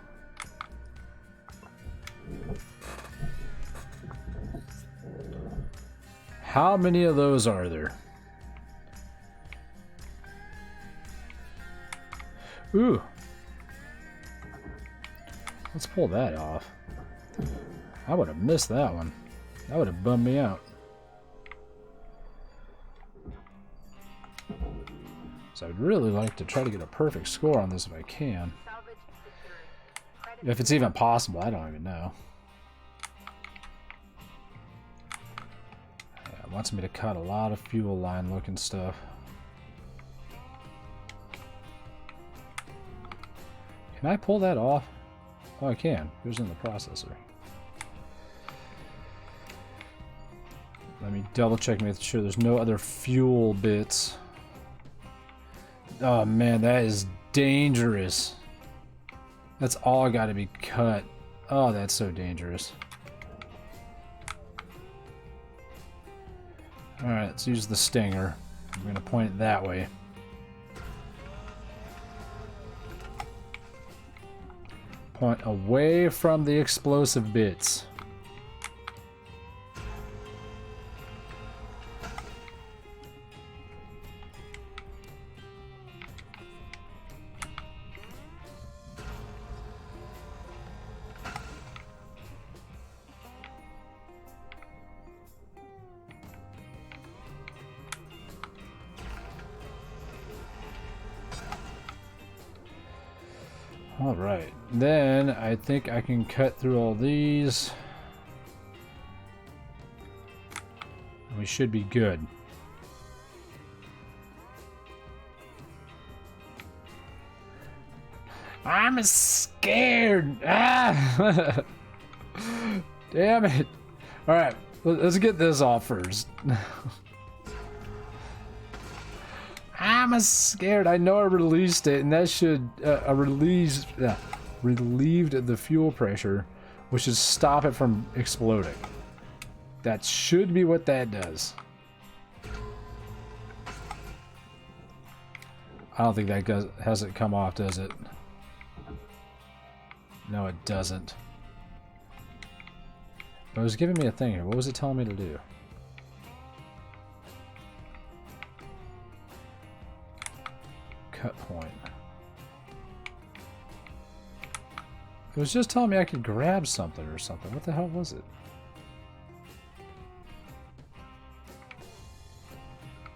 How many of those are there? Ooh. Let's pull that off. I would have missed that one. That would have bummed me out. So I'd really like to try to get a perfect score on this if I can. Salvage secured. Credit If it's even possible, I don't even know. Yeah, it wants me to cut a lot of fuel line looking stuff. Can I pull that off? Oh, I can. It was in the processor. Let me double check, make sure there's no other fuel bits. Oh man, that is dangerous. That's all got to be cut. Oh, that's so dangerous. Alright, let's use the stinger. I'm going to point it that way. Point away from the explosive bits. Alright, then I think I can cut through all these. We should be good. I'm scared! Ah! Damn it! Alright, let's get this off first. I'm scared. I know I released it, and that should relieved the fuel pressure, which should stop it from exploding. That should be what that does. I don't think that hasn't come off, does it? No, it doesn't. But it was giving me a thing here. What was it telling me to do? Cut point. It was just telling me I could grab something or something. What the hell was it?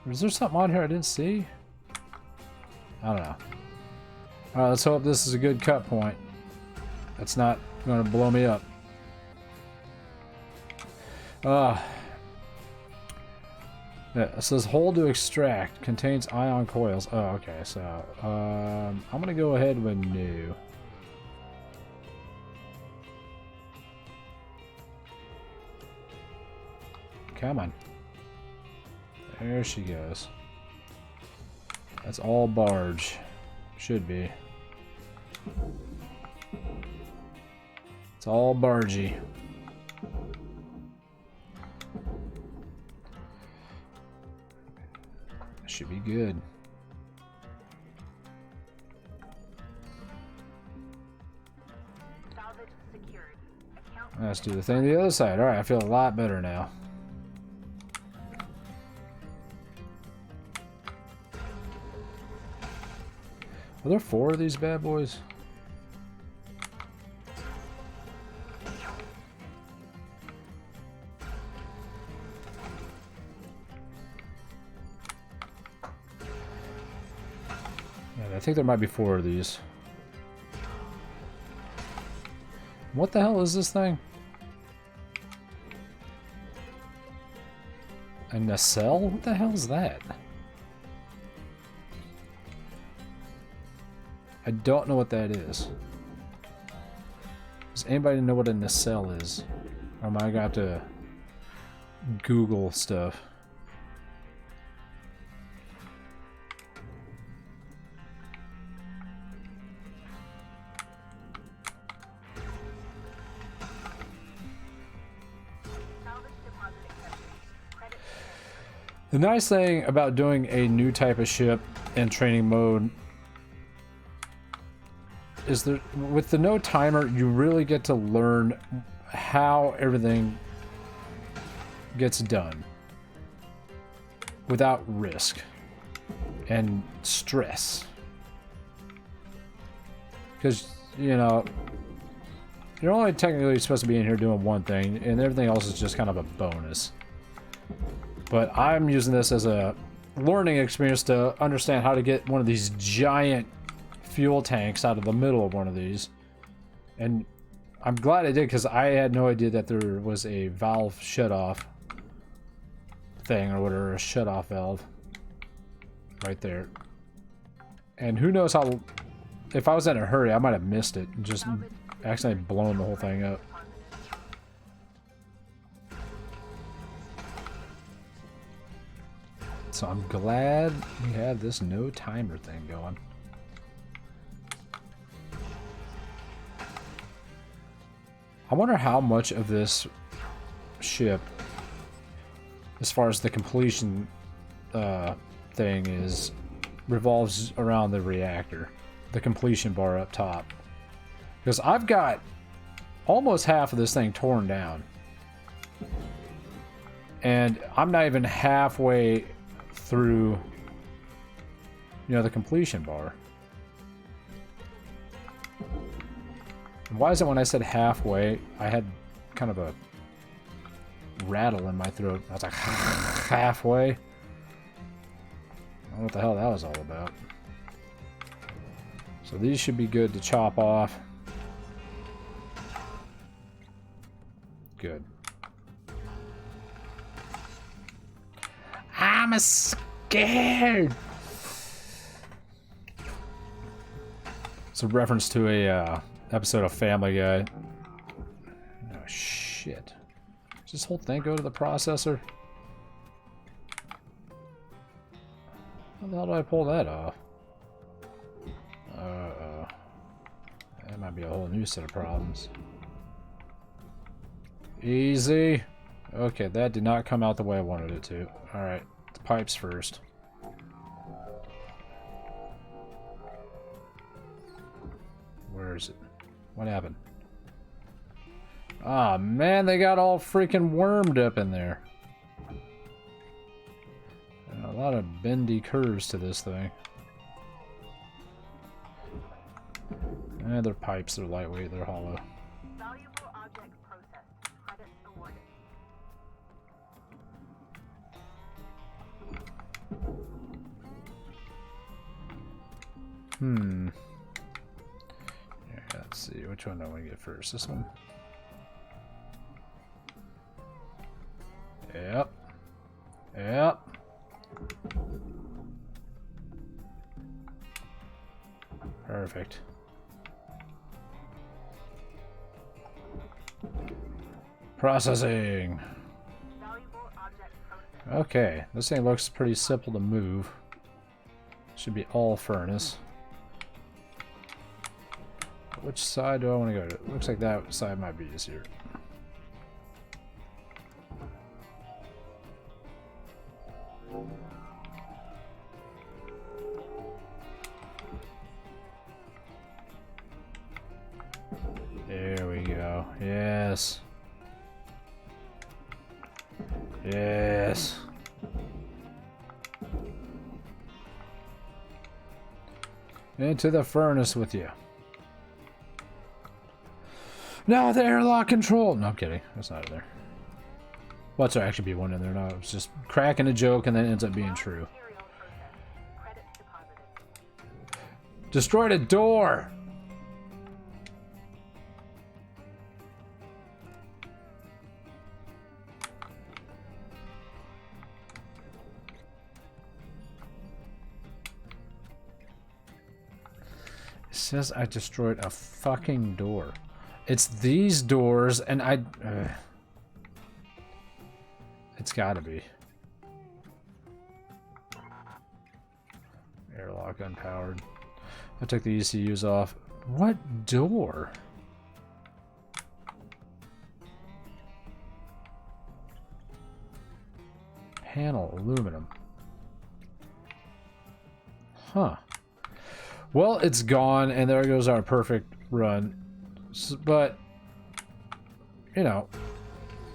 Was there something on here I didn't see? I don't know. Alright, let's hope this is a good cut point. That's not going to blow me up. Yeah, it says hold to extract. Contains ion coils. Oh, okay. So, I'm going to go ahead with new. Come on. There she goes. That's all barge. Should be. It's all bargy. Should be good. salvage secured. Account Let's do the thing on the other side. Alright, I feel a lot better now. Are there 4 of these bad boys? Yeah, I think there might be 4 of these. What the hell is this thing? A nacelle? What the hell is that? I don't know what that is. Does anybody know what a nacelle is? Or am I gonna have to Google stuff? salvage deposit accepted. Credit The nice thing about doing a new type of ship in training mode is that with the no timer, you really get to learn how everything gets done without risk and stress. Because, you know, you're only technically supposed to be in here doing one thing, and everything else is just kind of a bonus. But I'm using this as a learning experience to understand how to get one of these giant fuel tanks out of the middle of one of these. And I'm glad I did, because I had no idea that there was a valve shut-off thing, or whatever, a shut-off valve right there. And who knows how... If I was in a hurry, I might have missed it and just accidentally blown the whole thing up. So I'm glad we have this no timer thing going. I wonder how much of this ship, as far as the completion thing is, revolves around the reactor. The completion bar up top. Because I've got almost half of this thing torn down. And I'm not even halfway through, you know, the completion bar. And why is it when I said halfway, I had kind of a rattle in my throat? I was like, halfway? I don't know what the hell that was all about. So these should be good to chop off. Good. I'm scared. It's a reference to a episode of Family Guy. Oh shit! Does this whole thing go to the processor? How the hell do I pull that off? That might be a whole new set of problems. Easy. Okay, that did not come out the way I wanted it to. Alright, the pipes first. Where is it? What happened? Ah, man, they got all freaking wormed up in there. And a lot of bendy curves to this thing. They're pipes, they're lightweight, they're hollow. Valuable object processed. Credits awarded. Yeah, let's see, which one do I want to get first? This one? Yep. Yep. Perfect. Processing. Valuable object processed. Okay, this thing looks pretty simple to move. Should be all furnace. Which side do I want to go to? It looks like that side might be easier. There we go. Yes. Yes. Into the furnace with you. No, the airlock control. No, I'm kidding. That's not in there. Well, there actually be one in there. No, it was just cracking a joke and then it ends up being true. Material processed. Credits deposited. Destroyed a door. It says I destroyed a fucking door. It's these doors, and it's gotta be. Airlock unpowered. I took the ECUs off. What door? Panel aluminum. Huh. Well, it's gone, and there goes our perfect run. But you know,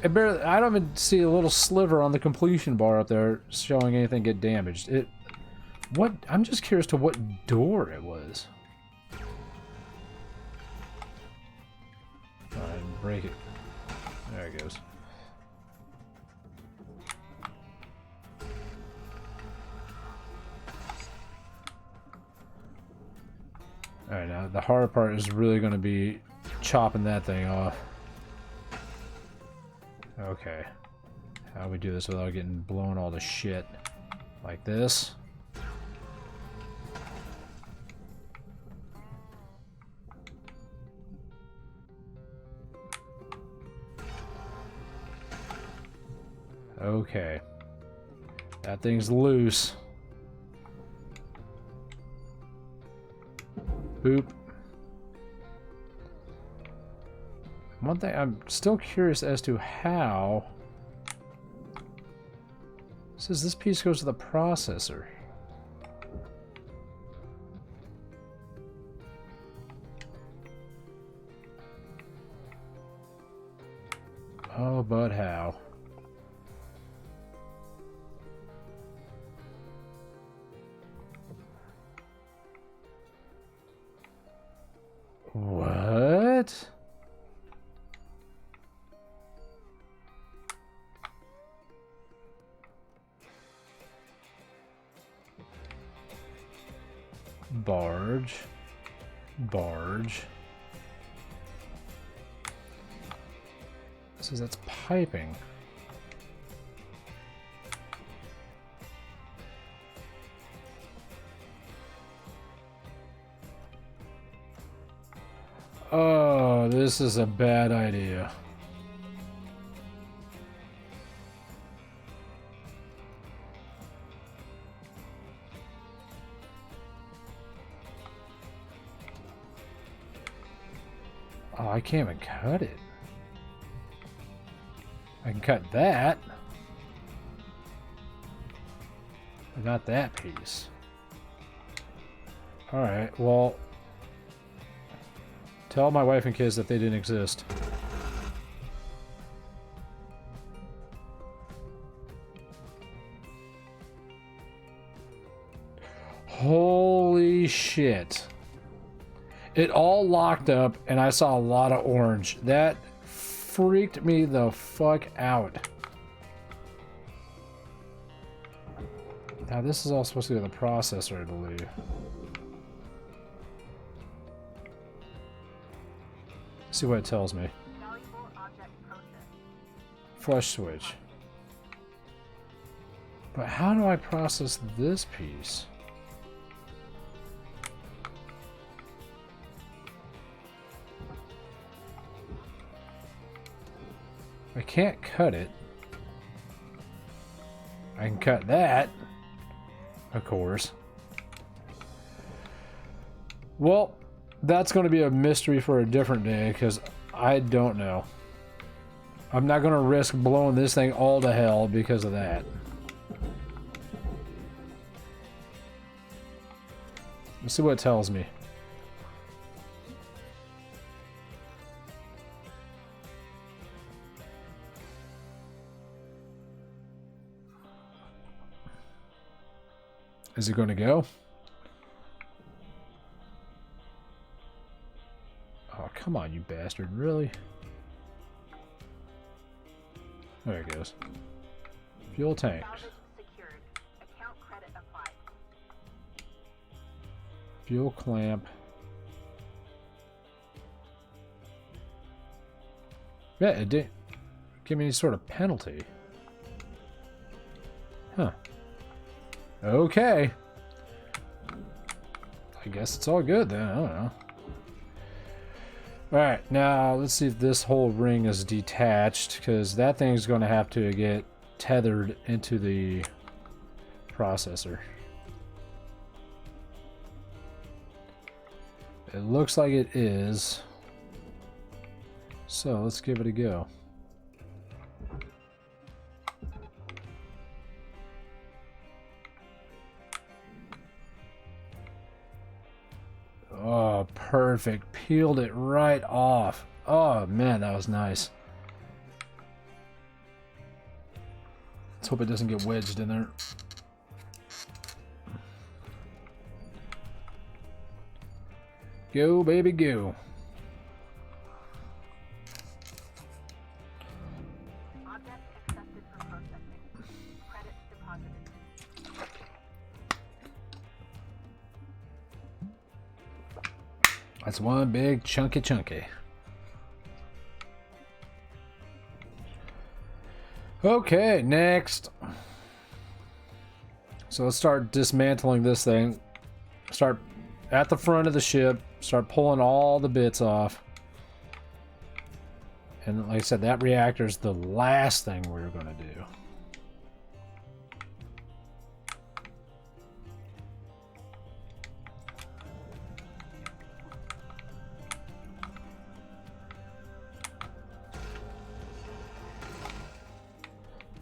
it barely, I don't even see a little sliver on the completion bar up there showing anything get damaged. What? I'm just curious to what door it was. Alright, break it. There it goes. Alright, now the hard part is really going to be chopping that thing off. Okay. How do we do this without getting blown all to shit? Like this. Okay. That thing's loose. Boop. One thing, I'm still curious as to how... It says this piece goes to the processor. Oh, but how? What? Barge. Barge. It says that's piping. Oh, this is a bad idea. Oh, I can't even cut it. I can cut that. I got that piece. Alright, well... Tell my wife and kids that they didn't exist. Holy shit. It all locked up and I saw a lot of orange. That freaked me the fuck out. Now this is all supposed to go to the processor, I believe. See what it tells me. Valuable object process. Flush switch. But how do I process this piece? I can't cut it. I can cut that, of course. Well, that's going to be a mystery for a different day, because I don't know. I'm not going to risk blowing this thing all to hell because of that. Let's see what it tells me. Is it going to go? Oh, come on, you bastard. Really? There it goes. Fuel tanks. Salvage secured. Account credit applied. Fuel clamp. Yeah, it didn't give me any sort of penalty. Huh. Okay. I guess it's all good then. I don't know. Alright, now let's see if this whole ring is detached, because that thing's going to have to get tethered into the processor. It looks like it is. So let's give it a go. Oh, perfect. Peeled it right off. Oh, man, that was nice. Let's hope it doesn't get wedged in there. Go, baby, go. Object accepted for processing. Credits deposited. That's one big chunky. Okay, next. So let's start dismantling this thing. Start at the front of the ship. Start pulling all the bits off. And like I said, that reactor is the last thing we're going to do.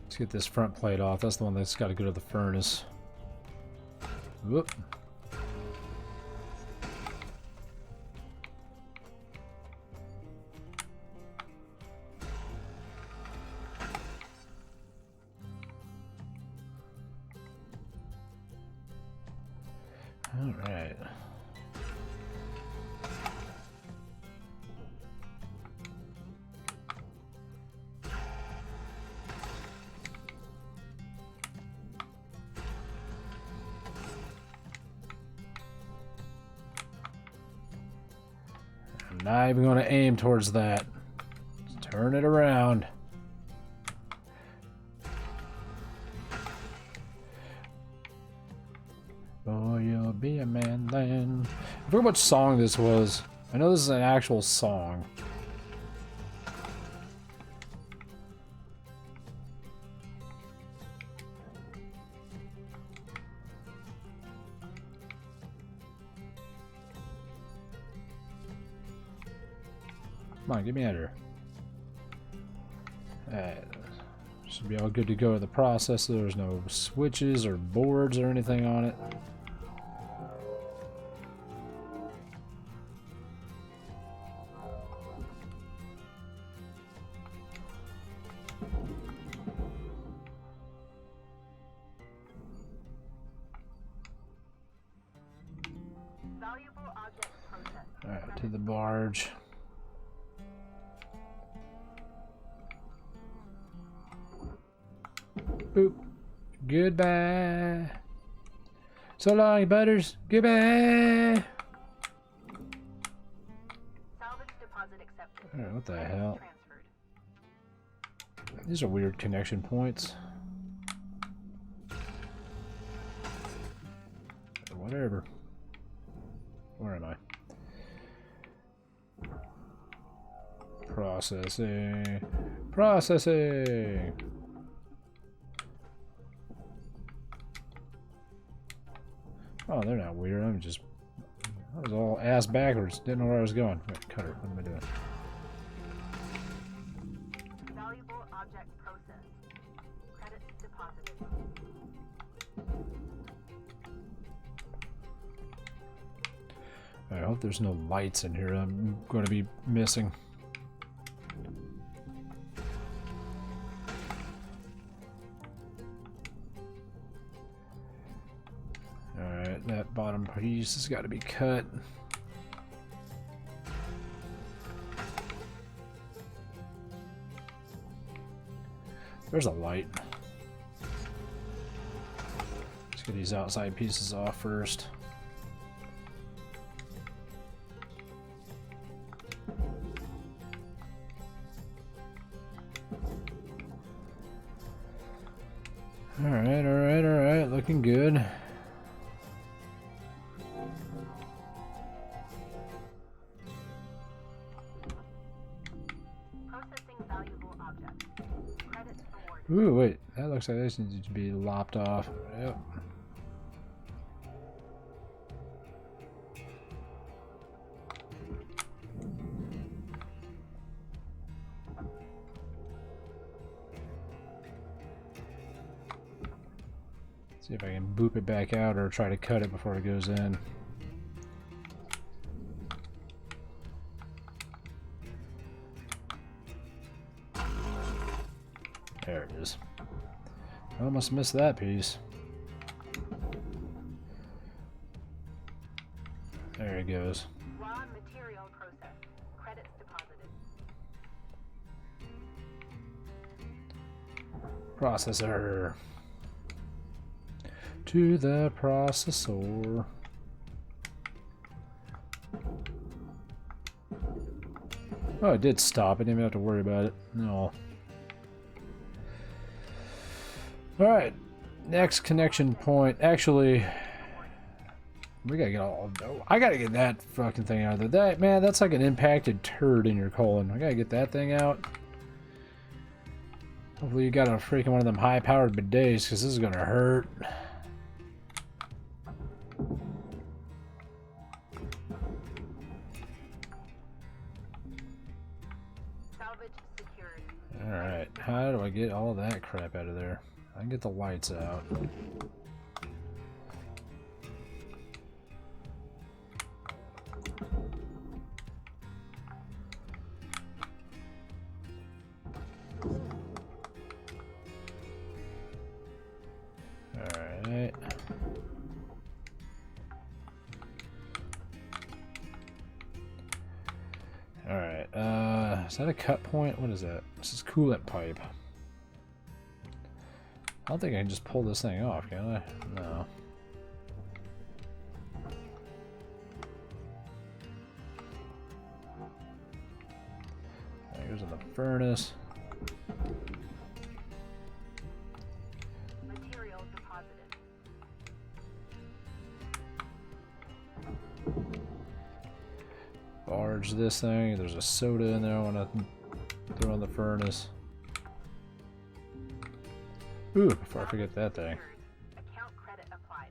Let's get this front plate off. That's the one that's got to go to the furnace. Whoop. All right. I'm not even going to aim towards that. Just turn it around. Oh, you'll be a man then. I forget what song this was. I know this is an actual song. Come on, get me out of here. Alright. Should be all good to go with the processor. There's no switches or boards or anything on it. Valuable object processed. Alright, to the barge. Boop. Goodbye. So long, Butters. Goodbye. Salvage deposit accepted. Alright, what the Credits hell? transferred. These are weird connection points. Whatever. Where am I? Processing. Processing. Oh, they're not weird. I was all ass backwards. Didn't know where I was going. Wait, cutter. What am I doing? Valuable object processed. Credits deposited. I hope there's no lights in here I'm going to be missing. Alright, that bottom piece has got to be cut. There's a light. Let's get these outside pieces off first. Alright, looking good. Processing valuable objects. Credits awarded. Ooh, wait. That looks like this needs to be lopped off. Yep. See if I can boop it back out or try to cut it before it goes in. There it is. I almost missed that piece. There it goes. Raw material processed. Credits deposited. Processor. To the processor. Oh, it did stop. I didn't even have to worry about it. No. Alright. Next connection point. Actually, we gotta get all. I gotta get that fucking thing out of there. That, man, that's like an impacted turd in your colon. I gotta get that thing out. Hopefully, you got a freaking one of them high powered bidets, because this is gonna hurt. Salvage secured. Alright, how do I get all that crap out of there? I can get the lights out. Alright. Alright, is that a cut point? What is that? This is coolant pipe. I don't think I can just pull this thing off, can I? No. There's in the furnace. Material deposited. Barge this thing. There's a soda in there I want to throw in the furnace. Ooh, before I forget that thing. Account credit applied.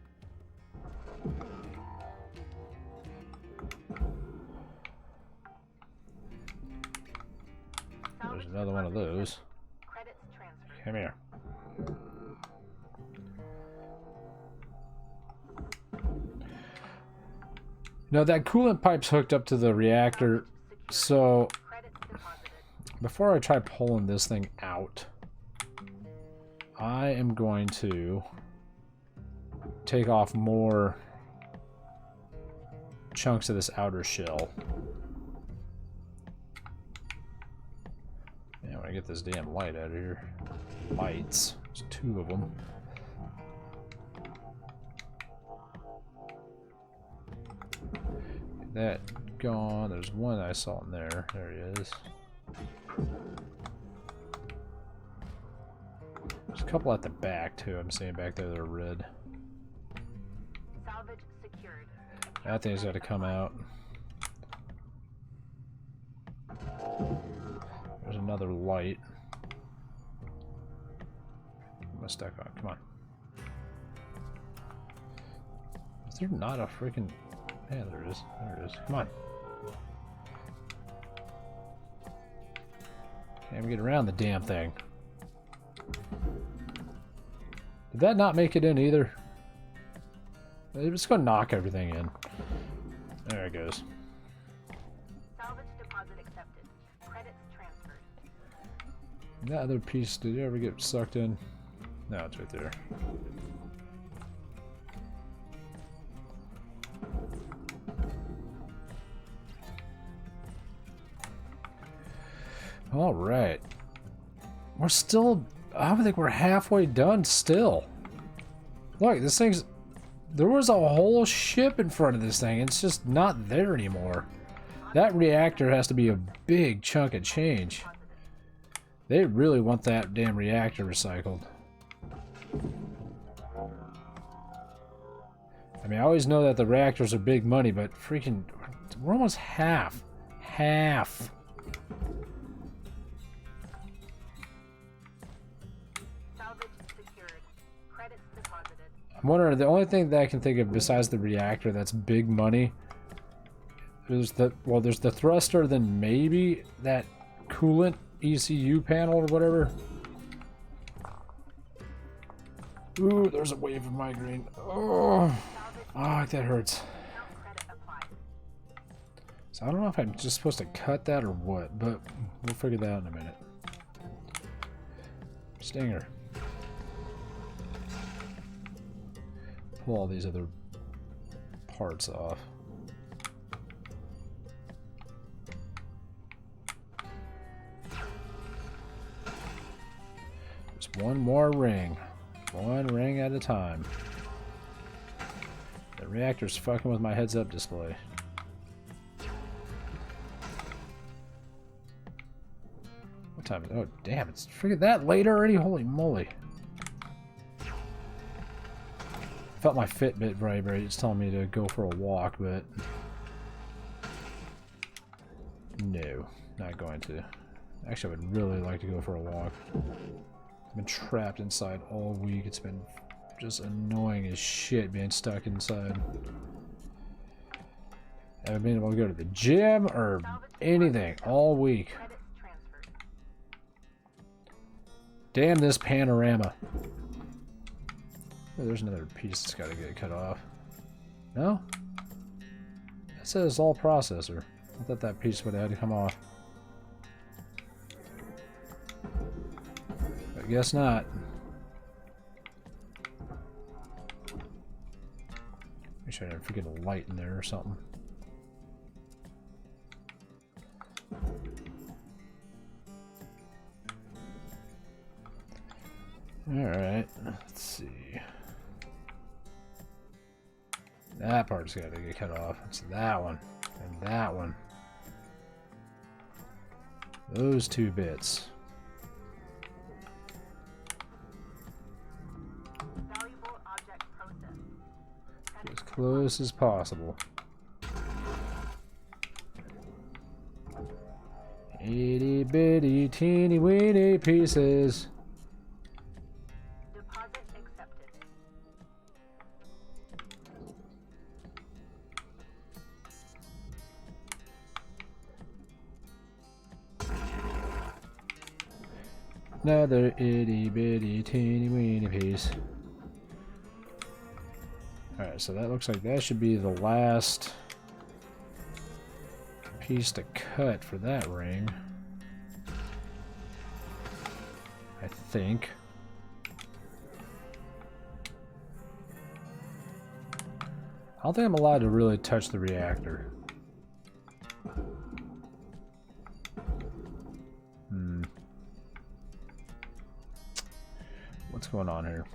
There's another one of those. Credits transferred. Come here. Now that coolant pipe's hooked up to the reactor, so Credits deposited. before I try pulling this thing out, I am going to take off more chunks of this outer shell. Yeah, I want to get this damn light out of here. Lights. There's two of them. Get that gone. There's one I saw in there. There he is. There's a couple at the back too. I'm seeing back there that are red. Salvage secured. That thing's got to come out. There's another light. I'm gonna stack on. Come on. Is there not a freaking? Yeah, there is. There it is. Come on. Can't even get around the damn thing. Did that not make it in either? It's gonna knock everything in. There it goes. Salvage deposit accepted. Credits transferred. That other piece, did it ever get sucked in? No, it's right there. All right. We're still, I don't think we're halfway done still. Look, this thing's, there was a whole ship in front of this thing. It's just not there anymore. That reactor has to be a big chunk of change. They really want that damn reactor recycled. I mean, I always know that the reactors are big money, but freaking, we're almost half. Half. Salvage secured. Credits deposited. I'm wondering, the only thing that I can think of besides the reactor that's big money, there's the, well, there's the thruster, then maybe that coolant ECU panel or whatever. Ooh, there's a wave of migraine. Oh, that hurts. Account credit applied. So I don't know if I'm just supposed to cut that or what, but we'll figure that out in a minute. Stinger. pull all these other parts off. Just one more ring. One ring at a time. The reactor's fucking with my heads-up display. What time is it? Oh, damn, it's freaking that late already? Holy moly. Felt my Fitbit vibrate. It's telling me to go for a walk, but no, not going to. Actually, I would really like to go for a walk. I've been trapped inside all week. It's been just annoying as shit being stuck inside. I haven't been able to go to the gym or anything all week. Credits transferred. Damn this panorama. Oh, there's another piece that's got to get cut off. No? It says all processor. I thought that piece would have had to come off. I guess not. Make sure I didn't forget a light in there or something. Alright, let's see. That part's got to get cut off. It's that one. And that one. Those two bits. Valuable object processed. As close as possible. Itty bitty teeny weeny pieces. Deposit accepted. Another itty bitty teeny weeny piece. Alright, so that looks like that should be the last piece to cut for that ring. I think. I don't think I'm allowed to really touch the reactor. What's going on here?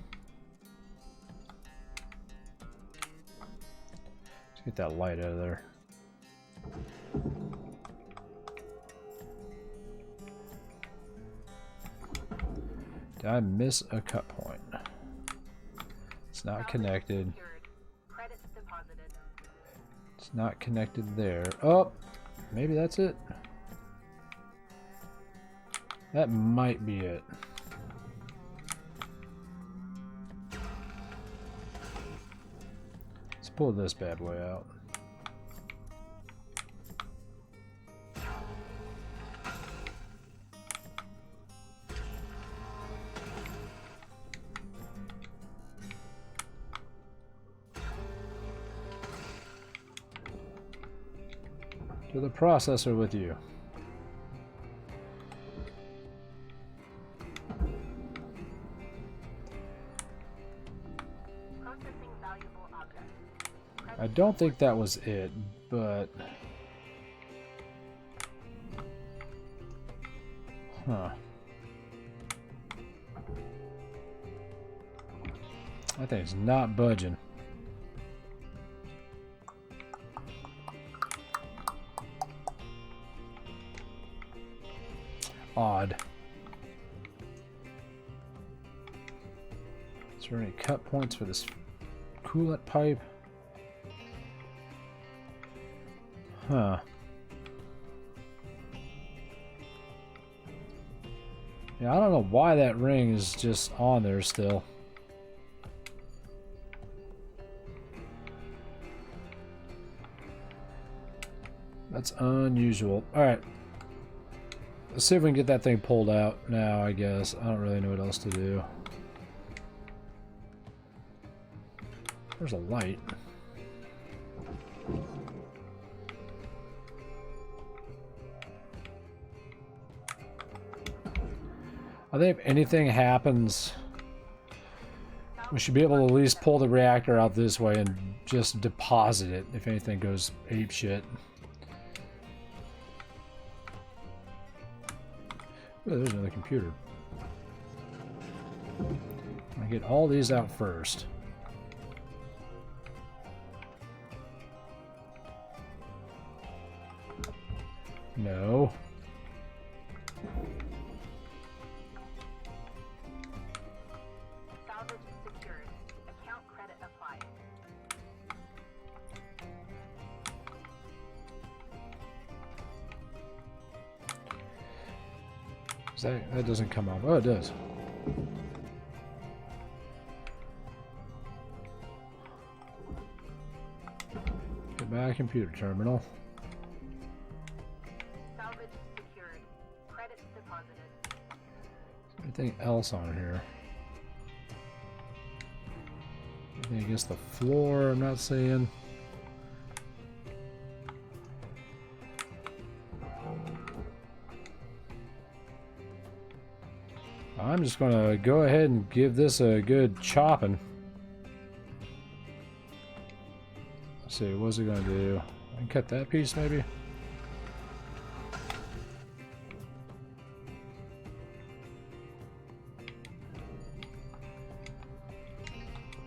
Let's get that light out of there. Did I miss a cut point? It's not connected. Secured. Credits deposited. It's not connected there. Oh, maybe that's it. That might be it. Let's pull this bad boy out. To the processor with you. Processing valuable object. I don't think that was it, but huh. That thing's not budging. Odd. Is there any cut points for this coolant pipe? Huh. Yeah, I don't know why that ring is just on there still. That's unusual. Alright. Let's see if we can get that thing pulled out now, I guess. I don't really know what else to do. There's a light. I think if anything happens We should be able to at least pull the reactor out this way and just deposit it if anything goes ape shit. Oh, there's another computer. I get all these out first. No. Salvage secured. Account credit applied. That doesn't come up. Oh, it does. Goodbye, computer terminal. Salvage secured. Credits deposited. Anything else on here? Anything against the floor I'm not seeing? I'm just going to go ahead and give this a good chopping. Let's see, what's it going to do? I can cut that piece maybe?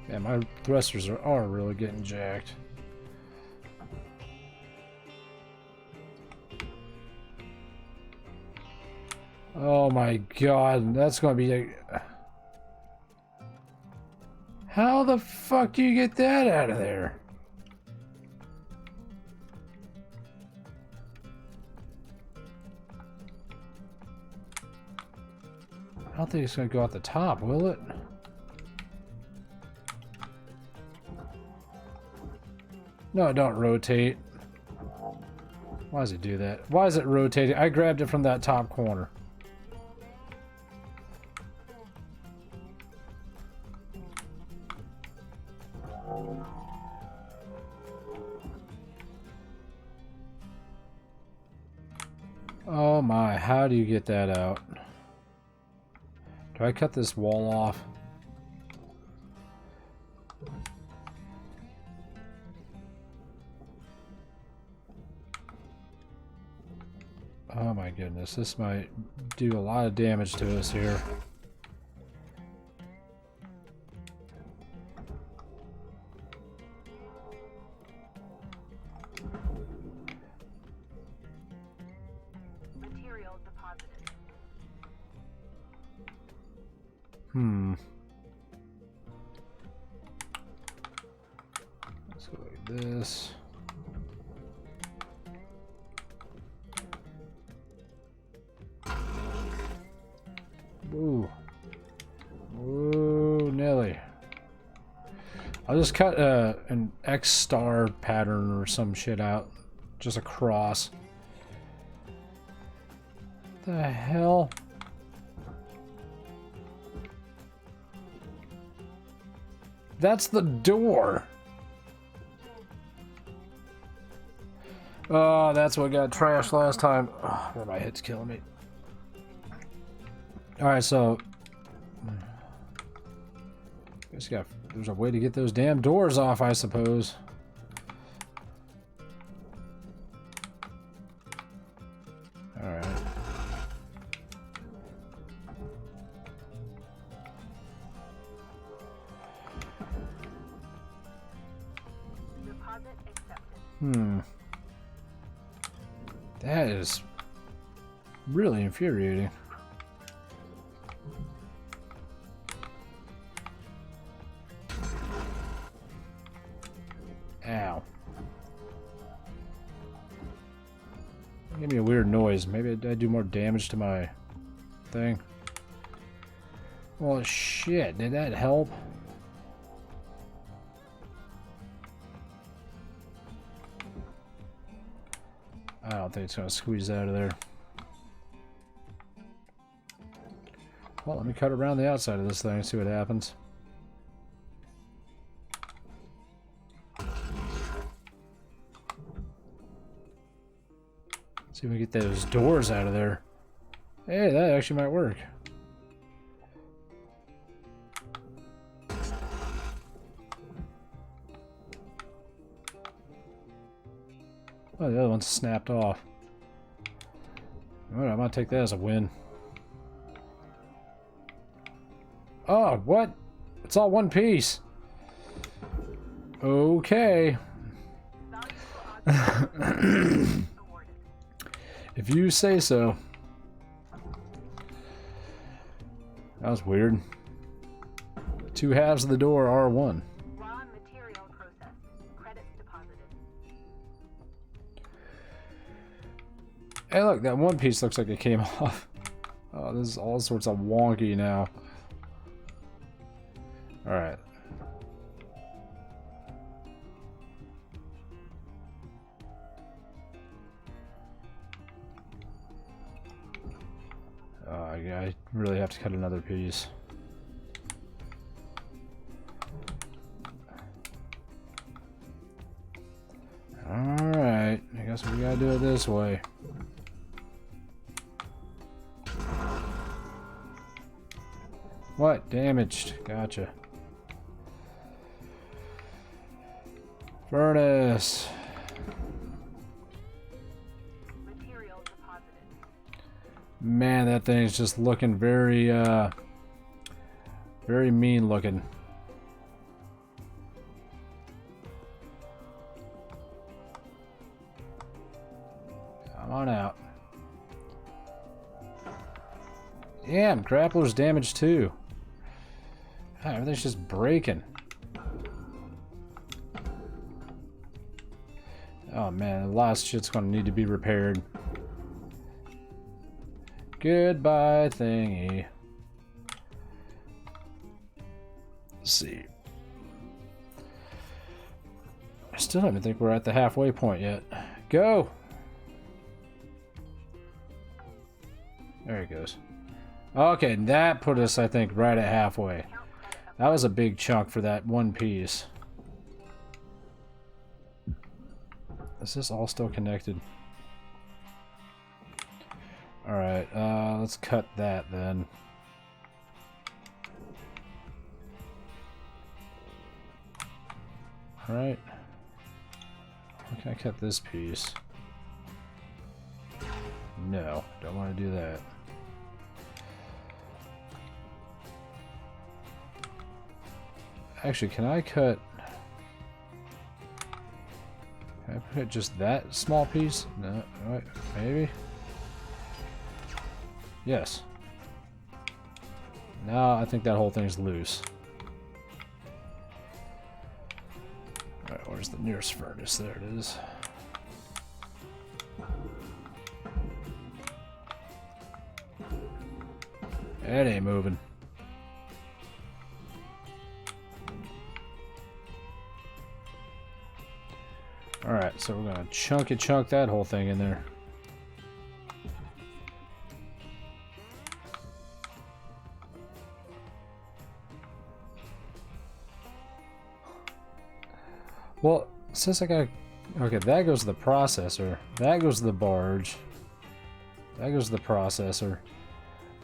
Yeah, my thrusters are really getting jacked. Oh my god, that's gonna be a... How the fuck do you get that out of there? I don't think it's gonna go out the top, will it? No, don't rotate. Why does it do that? Why is it rotating? I grabbed it from that top corner. Oh my, how do you get that out? Do I cut this wall off? Oh my goodness, this might do a lot of damage to us here. Material deposited. Let's go like this. Ooh. Ooh, Nelly. I'll just cut an X star pattern or some shit out. Just a cross. The hell? That's the door. Oh, that's what got trashed last time. Oh, my head's killing me. Alright, so there's a way to get those damn doors off, I suppose. Alright. Deposit accepted. That is really infuriating. Ow. Give me a weird noise. Maybe I do more damage to my thing. Well, shit. Did that help? I don't think it's going to squeeze out of there. Well, let me cut around the outside of this thing and see what happens. See if we can get those doors out of there. Hey, that actually might work. Oh, the other one's snapped off. Alright, I'm gonna take that as a win. Oh, what? It's all one piece. Okay. If you say so. That was weird. Two halves of the door are one. Raw material processed. Credits deposited. Hey, look, that one piece looks like it came off. Oh, this is all sorts of wonky now. Alright. I really have to cut another piece. Alright, I guess we gotta do it this way. What? Damaged. Gotcha. Furnace. Material deposited. Man, that thing's just looking very, very mean looking. Come on out. Damn, grappler's damaged too. God, everything's just breaking. Oh man, a lot of shit's gonna need to be repaired. Goodbye, thingy. Let's see. I still don't even think we're at the halfway point yet. Go! There it goes. Okay, that put us, I think, right at halfway. That was a big chunk for that one piece. Is this all still connected? Alright, let's cut that then. Alright. How can I cut this piece? No, don't want to do that. Actually, can I cut... Can I put just that small piece? No, wait, maybe? Yes. Now I think that whole thing's loose. Alright, where's the nearest furnace? There it is. It ain't moving. Alright, so we're gonna chunk that whole thing in there. Well, since I got... Okay, that goes to the processor. That goes to the barge. That goes to the processor.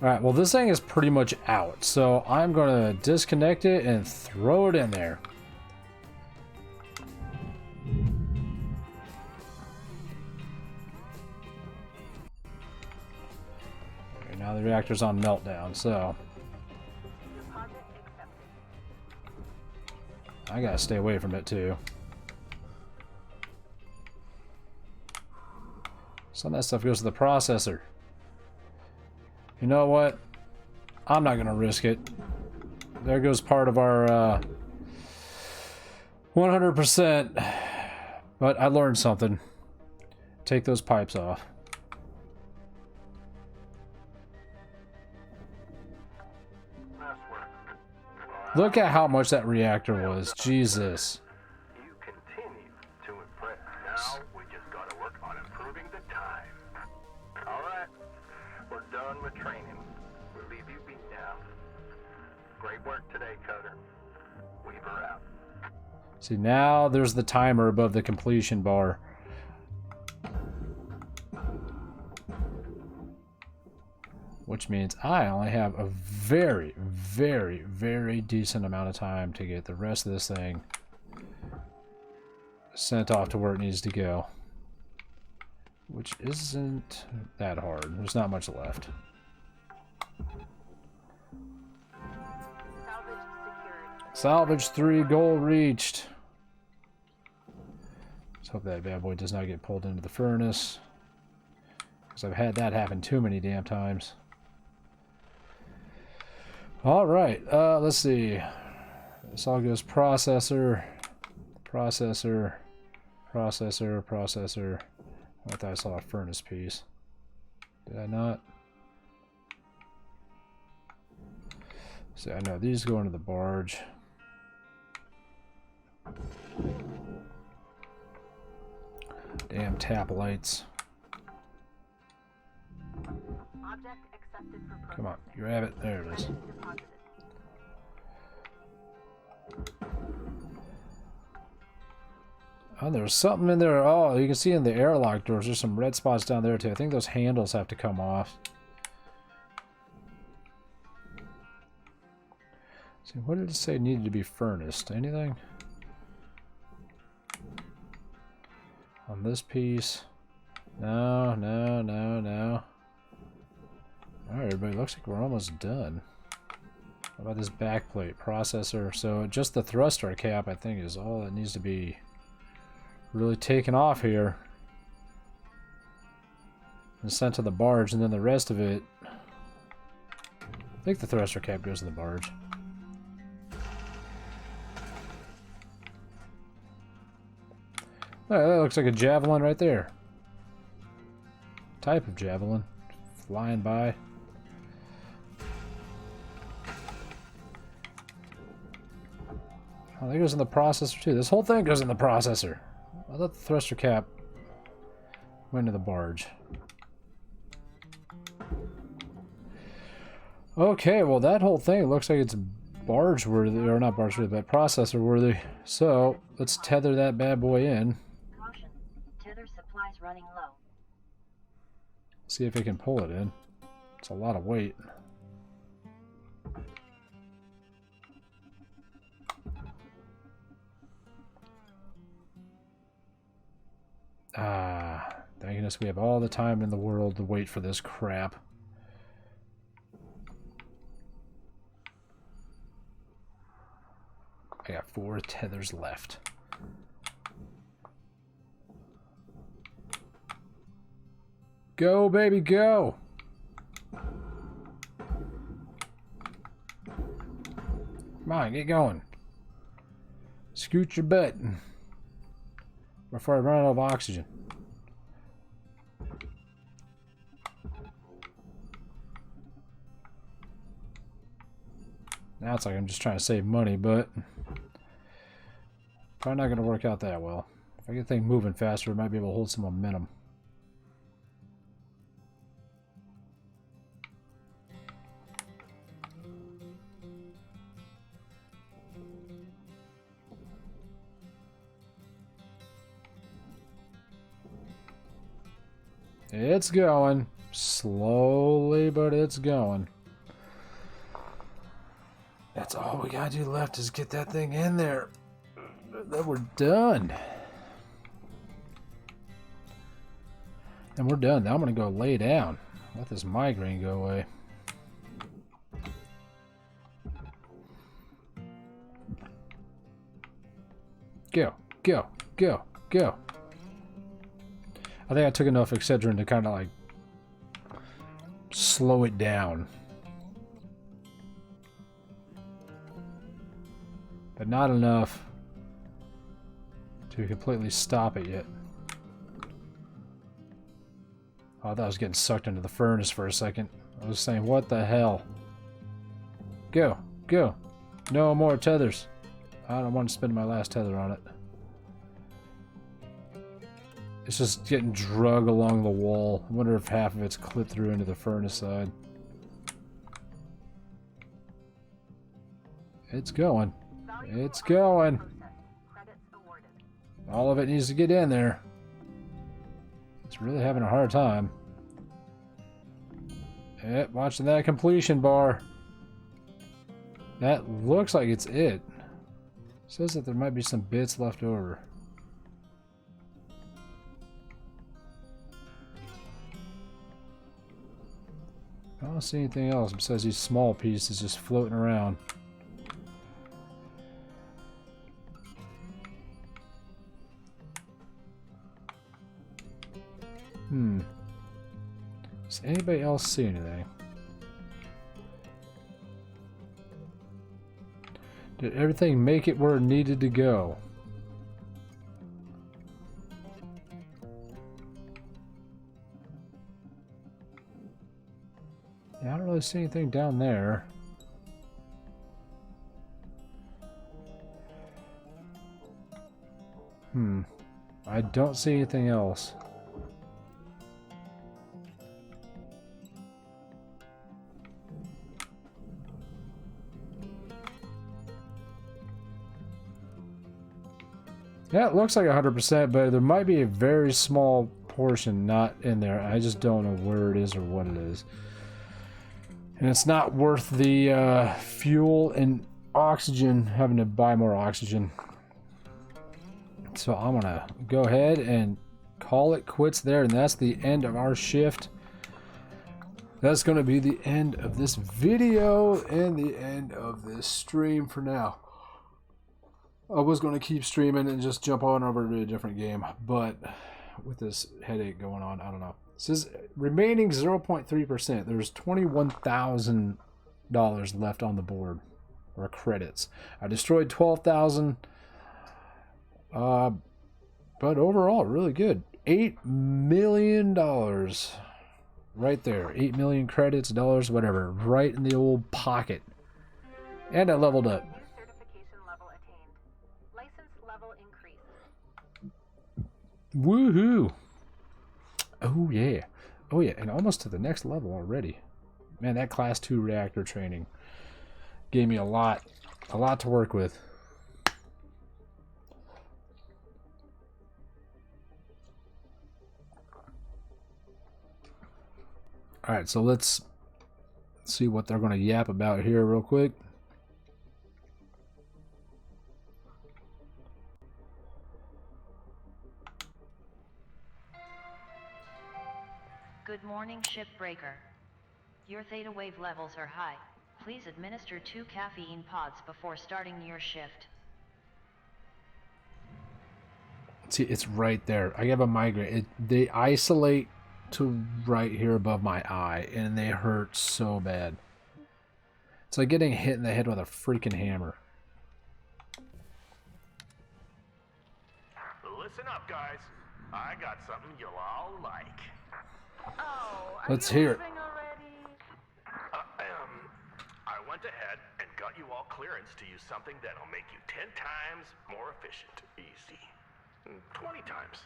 Alright, well this thing is pretty much out. So I'm gonna disconnect it and throw it in there. Okay, now the reactor's on meltdown, so... Deposit accepted. I gotta stay away from it too. Some of that stuff goes to the processor. You know what? I'm not gonna risk it. There goes part of our 100%. But I learned something. Take those pipes off. Nice work. Look at how much that reactor was. Jesus. You continue to impress. Now we just gotta work on improving the time. Alright, we're done with training. We'll leave you be now. Great work today, Cutter. Weaver out. See, now there's the timer above the completion bar. Which means I only have a very, very, very decent amount of time to get the rest of this thing sent off to where it needs to go. which isn't that hard. There's not much left. Salvage secured. Salvage 3, goal reached. Let's hope that bad boy does not get pulled into the furnace, because I've had that happen too many damn times. Alright, let's see. This all goes processor, processor, processor, processor. I thought I saw a furnace piece. Did I not? See, I know these go into the barge. Damn tap lights. Object accepted for processing. Come on, grab it. There it is. Credits deposited. Oh, there's something in there. Oh, you can see in the airlock doors, there's some red spots down there too. I think those handles have to come off. See, what did it say needed to be furnaced? Anything? On this piece? No, no, no, no. Alright, everybody, looks like we're almost done. How about this backplate processor? So just the thruster cap, I think, is all that needs to be really taken off here and sent to the barge, and then the rest of it, I think the thruster cap goes to the barge. Oh, that looks like a javelin right there. Type of javelin. Flying by. Oh, that goes in the processor too. This whole thing goes in the processor. I thought the thruster cap went to the barge. Okay, well that whole thing looks like it's barge worthy, or not barge worthy, but processor worthy. So let's tether that bad boy in. Caution. Tether supplies running low. See if it can pull it in. It's a lot of weight. Ah, thank goodness we have all the time in the world to wait for this crap. I got 4 tethers left. Go, baby, go! Come on, get going. Scoot your butt before I run out of oxygen. Now it's like I'm just trying to save money, but probably not going to work out that well. If I get things moving faster, I might be able to hold some momentum. It's going. Slowly, but it's going. That's all we gotta do left is get that thing in there. Then we're done. And we're done. Now I'm gonna go lay down. Let this migraine go away. Go, go, go, go. I think I took enough Excedrin to kind of like slow it down. But not enough to completely stop it yet. Oh, I thought I was getting sucked into the furnace for a second. I was saying, what the hell? Go, go. No more tethers. I don't want to spend my last tether on it. It's just getting drug along the wall. I wonder if half of it's clipped through into the furnace side. It's going. It's going. Credits awarded. All of it needs to get in there. It's really having a hard time. Yep, watching that completion bar. That looks like it's it. It says that there might be some bits left over. I don't see anything else besides these small pieces just floating around. Does anybody else see anything? Did everything make it where it needed to go? Yeah, I don't really see anything down there. I don't see anything else. Yeah, it looks like 100%, but there might be a very small portion not in there. I just don't know where it is or what it is. And it's not worth the fuel and oxygen, having to buy more oxygen. So I'm gonna go ahead and call it quits there, and that's the end of our shift. That's gonna be the end of this video and the end of this stream for now. I was going to keep streaming and just jump on over to a different game, but with this headache going on, I don't know. It says remaining 0.3%. There's $21,000 left on the board, or credits. I destroyed 12,000, but overall, really good. $8 million right there. 8 million credits, dollars, whatever, right in the old pocket. And I leveled up. Certification level attained. License level increased. Woohoo! Oh yeah. Oh yeah, and almost to the next level already. Man, that class 2 reactor training gave me a lot to work with. Alright, so let's see what they're going to yap about here real quick. Good morning, Shipbreaker. Your theta wave levels are high. Please administer 2 caffeine pods before starting your shift. See, it's right there. I have a migraine. They isolate to right here above my eye, and they hurt so bad. It's like getting hit in the head with a freaking hammer. Listen up, guys. I got something you'll all like. Oh, Let's hear it. I went ahead and got you all clearance to use something that'll make you 10 times more efficient. Easy. 20 times.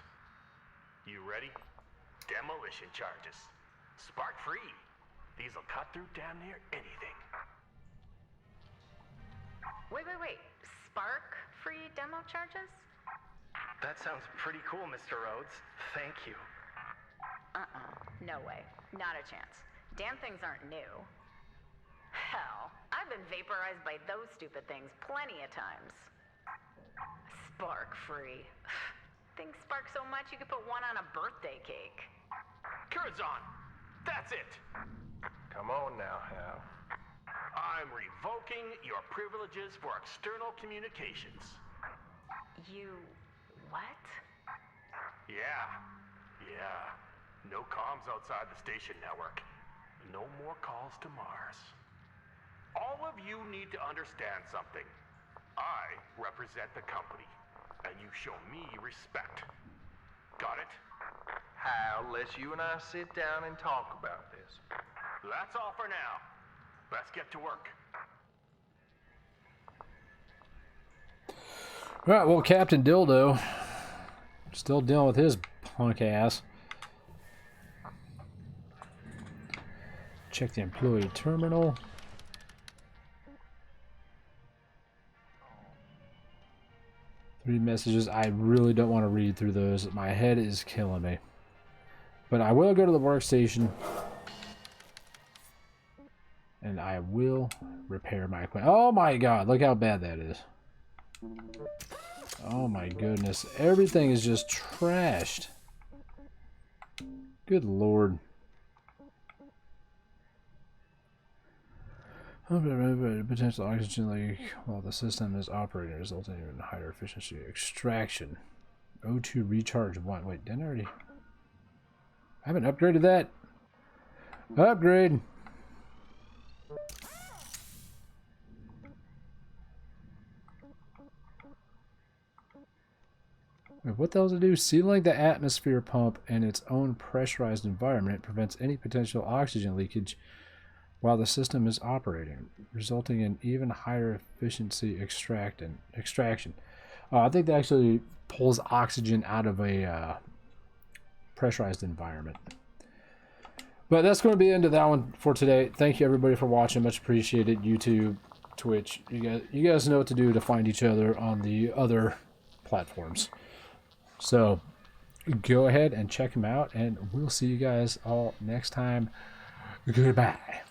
You ready? Demolition charges. Spark free. These'll cut through damn near anything. Wait. Spark-free demo charges? That sounds pretty cool, Mr. Rhodes. Thank you. No way. Not a chance. Damn things aren't new. Hell, I've been vaporized by those stupid things plenty of times. Spark-free. Things spark so much you could put one on a birthday cake. Curzon! That's it! Come on now, Hal. I'm revoking your privileges for external communications. You... what? Yeah. No comms outside the station network. No more calls to Mars. All of you need to understand something. I represent the company, and you show me respect. Got it? Hal, let's you and I sit down and talk about this. That's all for now. Let's get to work. Alright, well, Captain Dildo still dealing with his punk ass. Check the employee terminal. Three messages. I really don't want to read through those. My head is killing me. But I will go to the workstation. And I will repair my equipment. Oh my god, look how bad that is. Oh my goodness. Everything is just trashed. Good lord. Potential oxygen leak while the system is operating, resulting in higher efficiency extraction. O2 recharge 1. Wait, didn't I already? I haven't upgraded that. Upgrade. Wait, what the hell does it do? Sealing the atmosphere pump in its own pressurized environment prevents any potential oxygen leakage while the system is operating, resulting in even higher efficiency extraction. I think that actually pulls oxygen out of a pressurized environment. But that's going to be the end of that one for today. Thank you everybody for watching. Much appreciated. YouTube, Twitch. You guys know what to do to find each other on the other platforms. So go ahead and check them out, and we'll see you guys all next time. Goodbye.